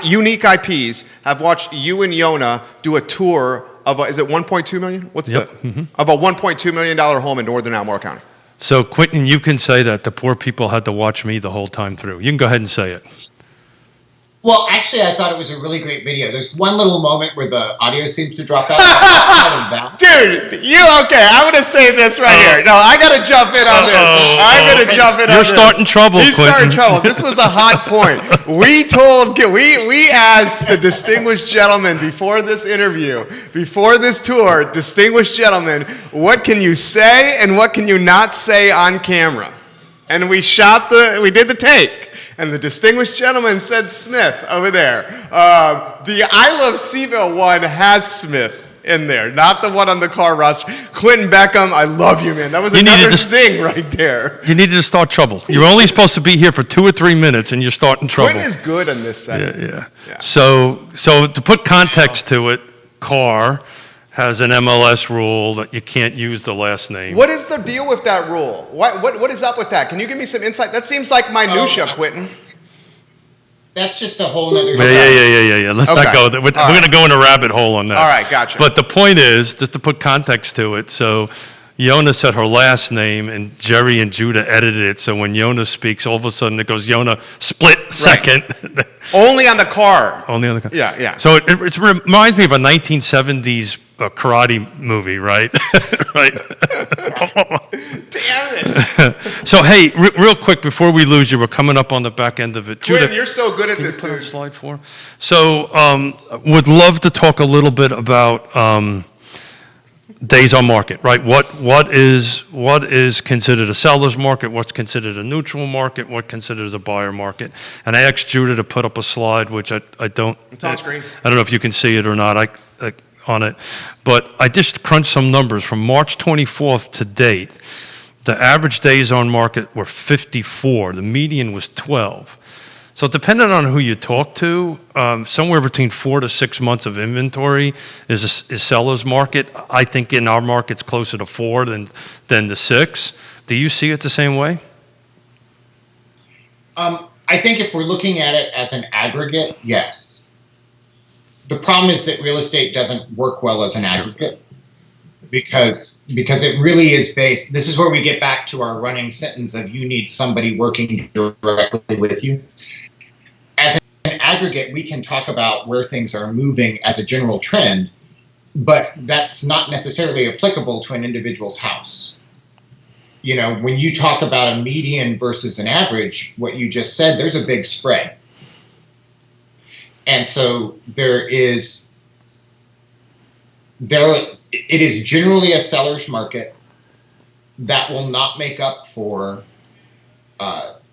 unique IPs have watched you and Yonna do a tour of is it 1.2 million? What's Yep. of a 1.2 million dollar home in northern Albemarle County? so Quinton, you can say that the poor people had to watch me the whole time through. You can go ahead and say it. Well, actually, I thought it was a really great video. There's one little moment where the audio seems to drop out. Outside of that, Dude, okay? I'm gonna say this right here. No, I gotta jump in on this. I'm gonna jump in on this. You're starting trouble, He's starting Quinton. trouble. This was a hot point. We asked the distinguished gentleman before this interview, before this tour, distinguished gentleman, what can you say and what can you not say on camera? And we did the take. And the distinguished gentleman said Smith over there. The I Love CVille one has Smith in there, not the one on the car, Russ. Quinton Beckham, I love you, man. That was another zing right there. You needed to start trouble. You're only supposed to be here for 2 or 3 minutes, and you're starting trouble. Quinton is good on this segment. Yeah. So to put context to it, Carr has an MLS rule that you can't use the last name. What is the deal with that rule? What is up with that? Can you give me some insight? That seems like minutia, Quinton. that's just a whole nother. Yeah. Let's Okay. not go there. We're All right. going to go in a rabbit hole on that. All right, gotcha. But the point is, just to put context to it, so Yonna said her last name, and Jerry and Judah edited it, so when Yonna speaks, all of a sudden it goes Yonna split second. Only on the car. Only on the Yeah. So it reminds me of a 1970s karate movie, right? Right. Damn it. So hey, real quick before we lose you, we're coming up on the back end of it. Quinton, you're so good at Can you this, put on dude. slide 4? So, would love to talk a little bit about days on market, right? What is considered a seller's market? What's considered a neutral market? What considered a buyer market? And I asked Judah to put up a slide, which I don't. It's on screen. I don't know if you can see it or not. On it, but I just crunched some numbers from March 24th to date. The average days on market were 54. The median was 12. So depending on who you talk to, somewhere between 4 to 6 months of inventory is seller's market. I think in our market's closer to 4 than the 6. Do you see it the same way? I think if we're looking at it as an aggregate, yes. The problem is that real estate doesn't work well as an aggregate because it really is based. This is where we get back to our running sentence of you need somebody working directly with you. As an aggregate, we can talk about where things are moving as a general trend, but that's not necessarily applicable to an individual's house. You know, when you talk about a median versus an average, what you just said, there's a big spread. And so it is generally a seller's market that will not make up for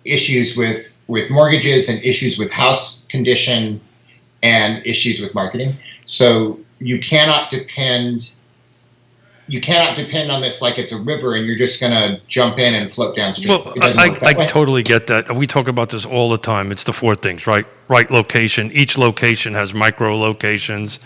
issues with mortgages and issues with house condition and issues with marketing. So you cannot depend on this like it's a river and you're just going to jump in and float downstream. Well, It doesn't work that way. I totally get that. We talk about this all the time. It's the 4 things, right? Right location. Each location has micro locations,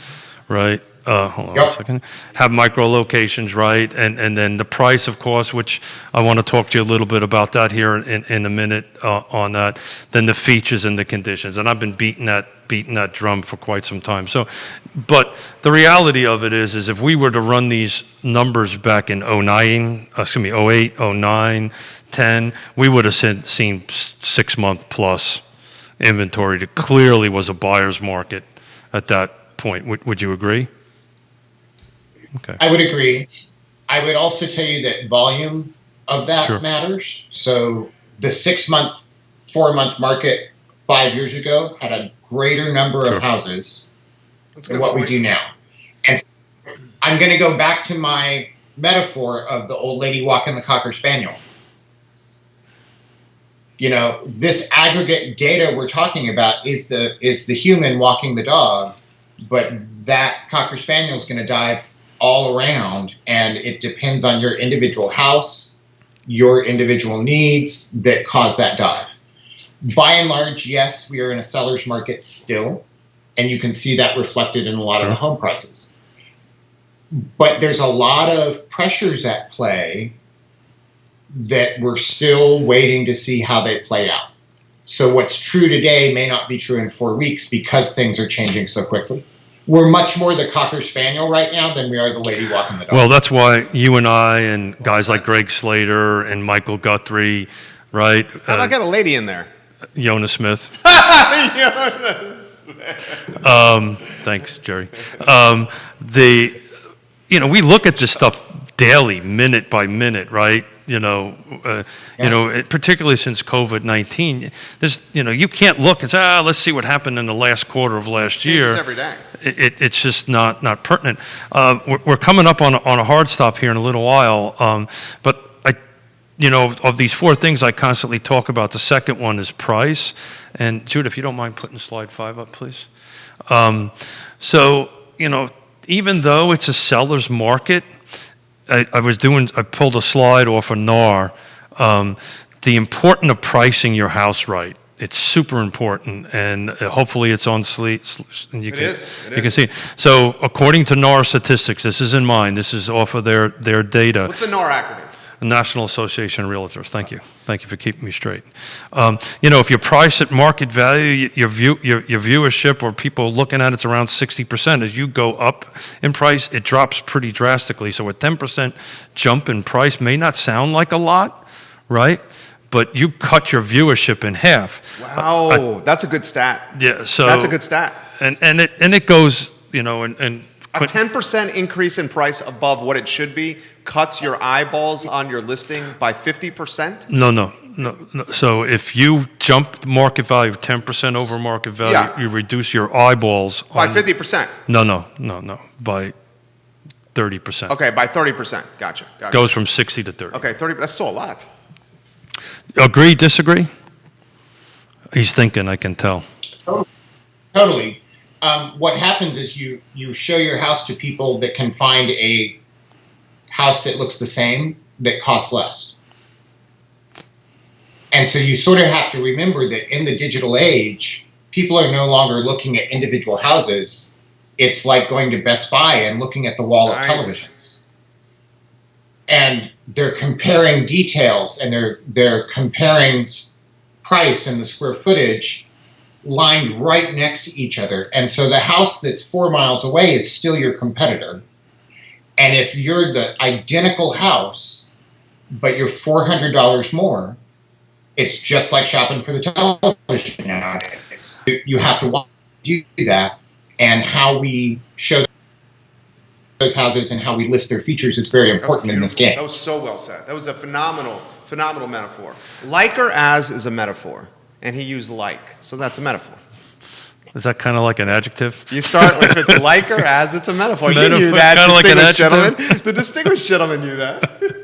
right? Hold on Yep. a second. Have micro locations, right? And then the price, of course, which I want to talk to you a little bit about that here in a minute on that. Then the features and the conditions. And I've been beating that drum for quite some time. So, but the reality of it is if we were to run these numbers back in 08, 09, 10, we would have seen 6 month plus inventory that clearly was a buyer's market at that point. Would you agree? Okay. I would agree. I would also tell you that volume of that Sure. matters. So the 6 month, 4 month market 5 years ago had a greater number Sure. of houses That's a than good what we point. do now. And I'm going to go back to my metaphor of the old lady walking the Cocker Spaniel. You know, this aggregate data we're talking about is the human walking the dog, but that Cocker Spaniel is going to dive all around, and it depends on your individual house, your individual needs that cause that dive. By and large, yes, we are in a seller's market still. And you can see that reflected in a lot of the home prices. But there's a lot of pressures at play that we're still waiting to see how they play out. So what's true today may not be true in 4 weeks because things are changing so quickly. We're much more the Cocker Spaniel right now than we are the lady walking the dog. Well, that's why you and I and guys like Greg Slater and Michael Guthrie, right? How about get a lady in there? Yonna Smith. Yonna Smith. Thanks, Jerry. We look at this stuff daily, minute by minute, right? Particularly since COVID-19, there's, you can't look and say, let's see what happened in the last quarter of last year. Changes every day. It's just not pertinent. We're coming up on a hard stop here in a little while, but of these 4 things I constantly talk about, the second one is price. And Jude, if you don't mind putting slide 5 up, please. Even though it's a seller's market, I pulled a slide off of NAR. The importance of pricing your house right. It's super important, and hopefully it's on and you can see. So according to NAR statistics, this isn't mine. This is off of their data. What's the NAR acronym? National Association of Realtors. Thank you for keeping me straight. If you price at market value, your viewership or people looking at it's around 60%. As you go up in price, it drops pretty drastically. So a 10% jump in price may not sound like a lot, right? But you cut your viewership in half. Wow, that's a good stat. Yeah, so that's a good stat. And it goes, and a 10% increase in price above what it should be cuts your eyeballs on your listing by 50%? No. So if you jump market value 10% over market value, you reduce your eyeballs by 50%. No, by 30%. Okay, by 30%. Gotcha. Goes from 60 to 30. Okay, 30. That's still a lot. Agree, disagree? He's thinking, I can tell. Totally. What happens is you show your house to people that can find a house that looks the same that costs less. And so you sort of have to remember that in the digital age, people are no longer looking at individual houses. It's like going to Best Buy and looking at the wall of televisions. And they're comparing details, and they're comparing price and the square footage lined right next to each other. And so the house that's 4 miles away is still your competitor. And if you're the identical house, but you're $400 more, it's just like shopping for the television nowadays. You have to do that, and how we show those houses and how we list their features is very important in this game. That was so well said. That was a phenomenal metaphor. Like or as is a metaphor, and he used like, so that's a metaphor. Is that kind of like an adjective? You start if it's like or as, it's a metaphor. You knew that, distinguished gentleman. The distinguished gentleman knew that.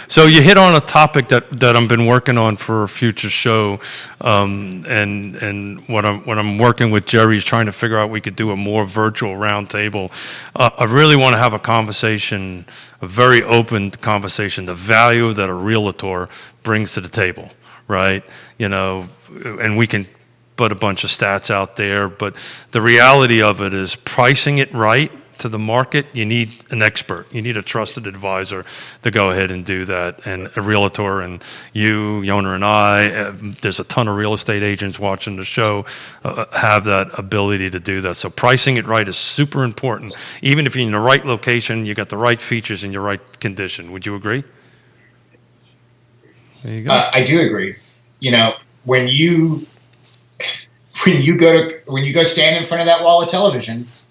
So you hit on a topic that I've been working on for a future show, and what I'm working with Jerry is trying to figure out we could do a more virtual roundtable. I really want to have a conversation, a very open conversation, the value that a realtor brings to the table, right? And we can put a bunch of stats out there, but the reality of it is pricing it right to the market, you need an expert. You need a trusted advisor to go ahead and do that. And a realtor, and you, Yonna, and I, there's a ton of real estate agents watching the show, have that ability to do that. So pricing it right is super important. Even if you're in the right location, you got the right features in your right condition. Would you agree? There you go. I do agree. When you go stand in front of that wall of televisions,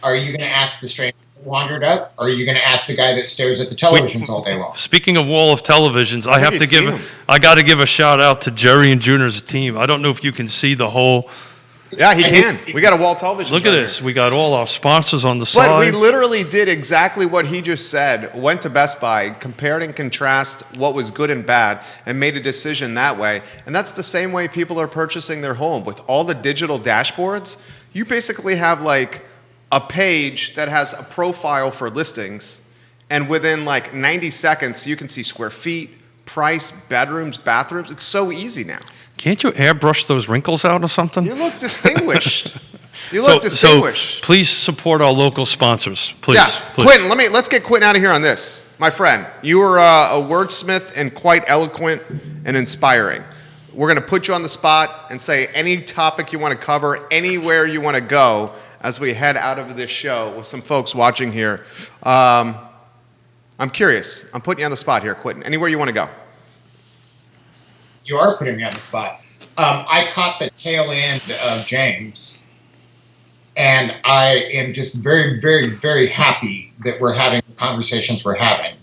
are you going to ask the stranger that wandered up, or are you going to ask the guy that stares at the televisions all day long? Speaking of wall of televisions, I got to give a shout out to Jerry and Junior's team. I don't know if you can see the whole. Yeah, he can. We got a wall television. Look at this. We got all our sponsors on the side. But we literally did exactly what he just said. Went to Best Buy, compared and contrasted what was good and bad, and made a decision that way. And that's the same way people are purchasing their home. With all the digital dashboards, you basically have like a page that has a profile for listings, and within like 90 seconds, you can see square feet, price, bedrooms, bathrooms. It's so easy now. Can't you airbrush those wrinkles out or something? You look distinguished. You look distinguished. So please support our local sponsors, please. Yeah, please. Quinton, let's get Quinton out of here on this. My friend, you are a wordsmith and quite eloquent and inspiring. We're going to put you on the spot and say any topic you want to cover, anywhere you want to go as we head out of this show with some folks watching here. I'm curious. I'm putting you on the spot here, Quinton. Anywhere you want to go. You are putting me on the spot. I caught the tail end of James, and I am just very, very, very happy that we're having the conversations we're having.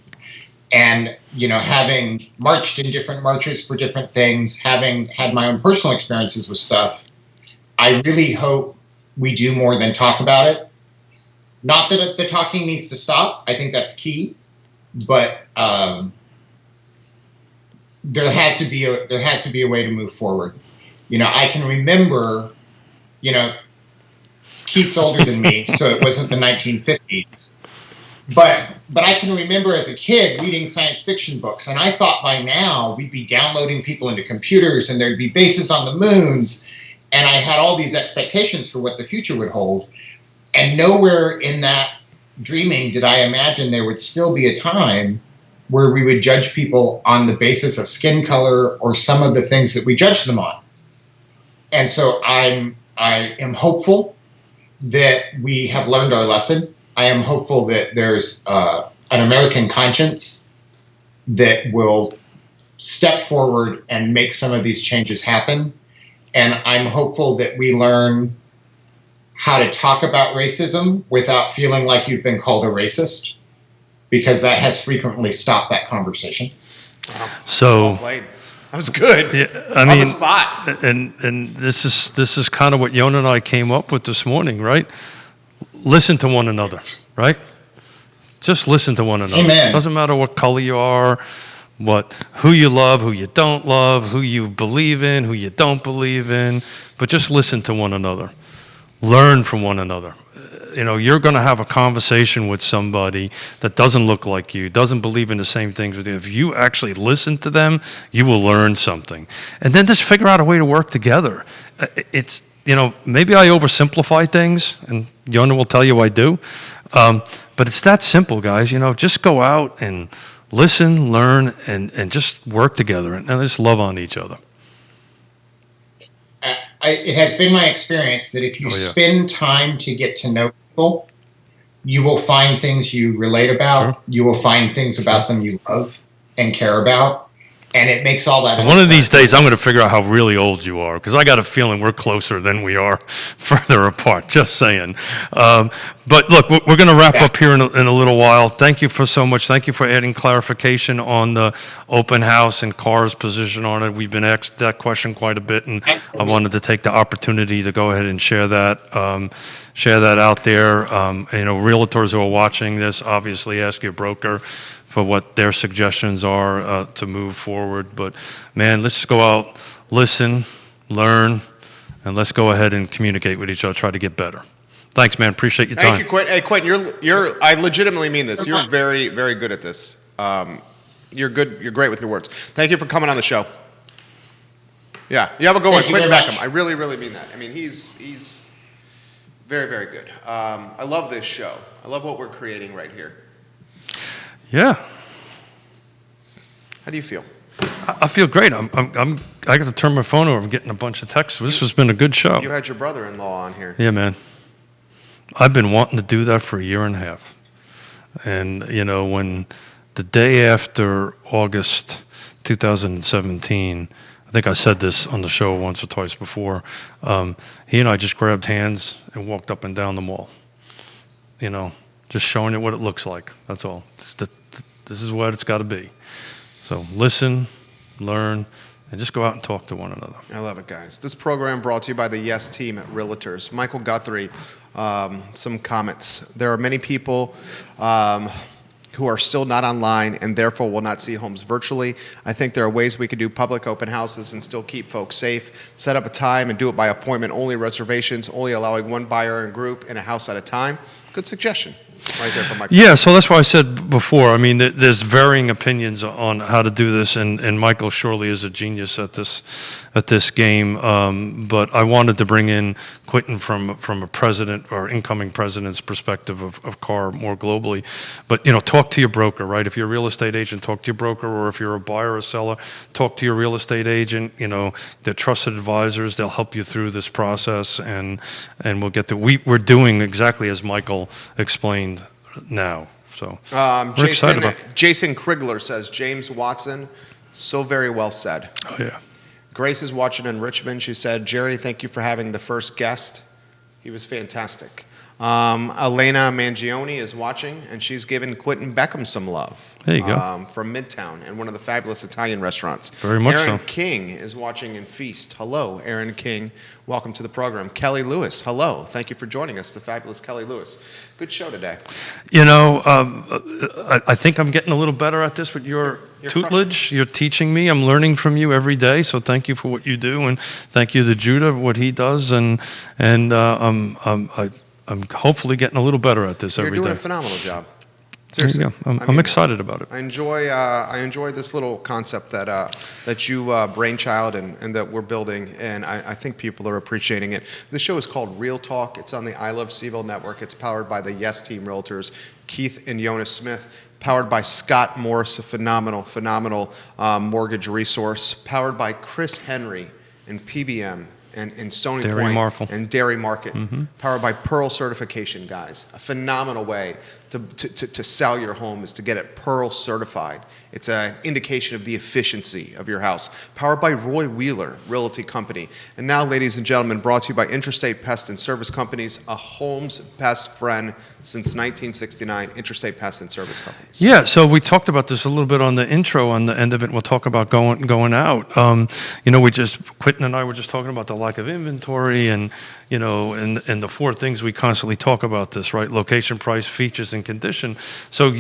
And, having marched in different marches for different things, having had my own personal experiences with stuff, I really hope we do more than talk about it. Not that the talking needs to stop. I think that's key. But there has to be a way to move forward. I can remember, Keith's older than me, so it wasn't the 1950s. But I can remember as a kid reading science fiction books, and I thought by now we'd be downloading people into computers and there'd be bases on the moons, and I had all these expectations for what the future would hold. And nowhere in that dreaming did I imagine there would still be a time where we would judge people on the basis of skin color or some of the things that we judge them on. And so I am hopeful that we have learned our lesson. I am hopeful that there's an American conscience that will step forward and make some of these changes happen. And I'm hopeful that we learn how to talk about racism without feeling like you've been called a racist, because that has frequently stopped that conversation. Wow. So Well played. That was good. Yeah, On the spot. And this is kind of what Yonna and I came up with this morning, right? Listen to one another, right? Just listen to one another. Amen. Doesn't matter what color you are, who you love, who you don't love, who you believe in, who you don't believe in, but just listen to one another. Learn from one another. You're going to have a conversation with somebody that doesn't look like you, doesn't believe in the same things with you. If you actually listen to them, you will learn something. And then just figure out a way to work together. It's, maybe I oversimplify things, and Yonna will tell you I do. But it's that simple, guys. Just go out and listen, learn, and just work together and just love on each other. It has been my experience that if you spend time to get to know people, you will find things you relate about. Sure. You will find things about them you love and care about. And it makes all that. One of these days, I'm going to figure out how really old you are, because I got a feeling we're closer than we are further apart. Just saying. But look, we're going to wrap up here in a little while. Thank you for so much. Thank you for adding clarification on the open house and Carr's position on it. We've been asked that question quite a bit, and I wanted to take the opportunity to go ahead and share that out there. Realtors who are watching this, obviously ask your broker for what their suggestions are to move forward. But man, let's go out, listen, learn, and let's go ahead and communicate with each other, try to get better. Thanks, man. Appreciate your time. Thank you, Quinton. Hey, Quinton, I legitimately mean this. You're very, very good at this. You're good. You're great with your words. Thank you for coming on the show. Yeah, you have a good one, Quinton Beckham. I really, really mean that. I mean, he's very, very good. I love this show. I love what we're creating right here. Yeah. How do you feel? I feel great. I got to turn my phone over. I'm getting a bunch of texts. This has been a good show. You had your brother-in-law on here. Yeah, man. I've been wanting to do that for a year and a half. And, when the day after August 2017, I think I said this on the show once or twice before, he and I just grabbed hands and walked up and down the mall. Just showing it what it looks like. That's all. This is what it's got to be. So listen, learn, and just go out and talk to one another. I love it, guys. This program brought to you by the Yes team at Realtors. Michael Guthrie, some comments. There are many people who are still not online and therefore will not see homes virtually. I think there are ways we could do public open houses and still keep folks safe. Set up a time and do it by appointment only, reservations, only allowing one buyer and group in a house at a time. Good suggestion. right there from my Yeah, so that's why I said before. I mean, there's varying opinions on how to do this, and Michael surely is a genius at this game. But I wanted to bring in Quinton from a president or incoming president's perspective of CAR more globally. But talk to your broker, right? If you're a real estate agent, talk to your broker, or if you're a buyer or seller, talk to your real estate agent. They're trusted advisors. They'll help you through this process, and we'll get to. We're doing exactly as Michael explained now. So we're excited about it. Jason Krigler says, James Watson, so very well said. Oh, yeah. Grace is watching in Richmond. She said, Jerry, thank you for having the first guest. He was fantastic. Elena Mangione is watching, and she's giving Quinton Beckham some love. There you go. From Midtown and one of the fabulous Italian restaurants. Very much Aaron so. King is watching in Feast. Hello, Aaron King. Welcome to the program. Kelly Lewis, hello. Thank you for joining us, the fabulous Kelly Lewis. Good show today. I think I'm getting a little better at this with your tutelage. You're teaching me. I'm learning from you every day. So thank you for what you do, and thank you to Judah for what he does. And I'm hopefully getting a little better at this every day. You're doing a phenomenal job. There you Seriously. go. I'm excited about it. I enjoy this little concept that you brainchild and that we're building, and I think people are appreciating it. This show is called Real Talk. It's on the I Love CVille Network. It's powered by the Yes Team Realtors, Keith and Yonna Smith. Powered by Scott Morris, a phenomenal mortgage resource. Powered by Chris Henry and PBM. And Stony Dairy Point Markle. and Dairy Market, powered by Pearl Certification, guys. A phenomenal way to sell your home is to get it Pearl certified. It's an indication of the efficiency of your house. Powered by Roy Wheeler Realty Company. And now, ladies and gentlemen, brought to you by Interstate Pest and Service Companies, a home's best friend since 1969, Interstate Pest and Service Companies. Yeah, so we talked about this a little bit on the intro on the end of it. We'll talk about going out. Quinton and I were just talking about the lack of inventory and the four things we constantly talk about this, right? Location, price, features, and condition. So,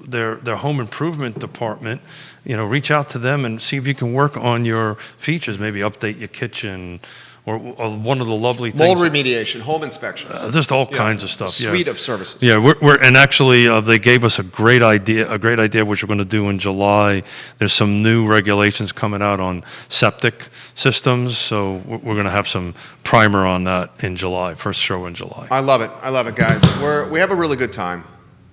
their home improvement department, reach out to them and see if you can work on your features, maybe update your kitchen or one of the lovely Mold things. remediation, home inspections. Just all kinds of stuff. Suite of services. Yeah, and actually they gave us a great idea which we're going to do in July. There's some new regulations coming out on septic systems, so we're going to have some primer on that in July, first show in July. I love it, guys. We have a really good time.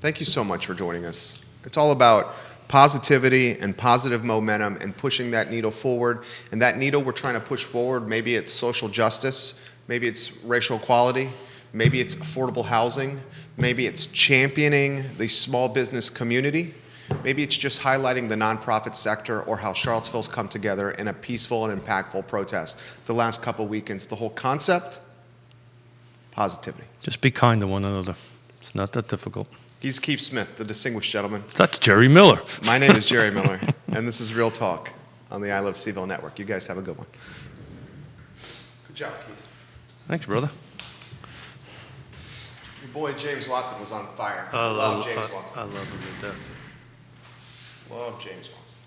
Thank you so much for joining us. It's all about positivity and positive momentum and pushing that needle forward. And that needle we're trying to push forward, maybe it's social justice, maybe it's racial equality, maybe it's affordable housing, maybe it's championing the small business community, maybe it's just highlighting the nonprofit sector or how Charlottesville's come together in a peaceful and impactful protest. The last couple weekends, the whole concept, positivity. Just be kind to one another. It's not that difficult. He's Keith Smith, the distinguished gentleman. That's Jerry Miller. My name is Jerry Miller, and this is Real Talk on the I Love CVille Network. You guys have a good one. Good job, Keith. Thanks, brother. Your boy James Watson was on fire. I love James Watson. I love him to death. Love James Watson.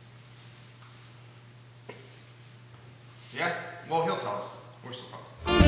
Yeah? Well, he'll tell us. We're surprised.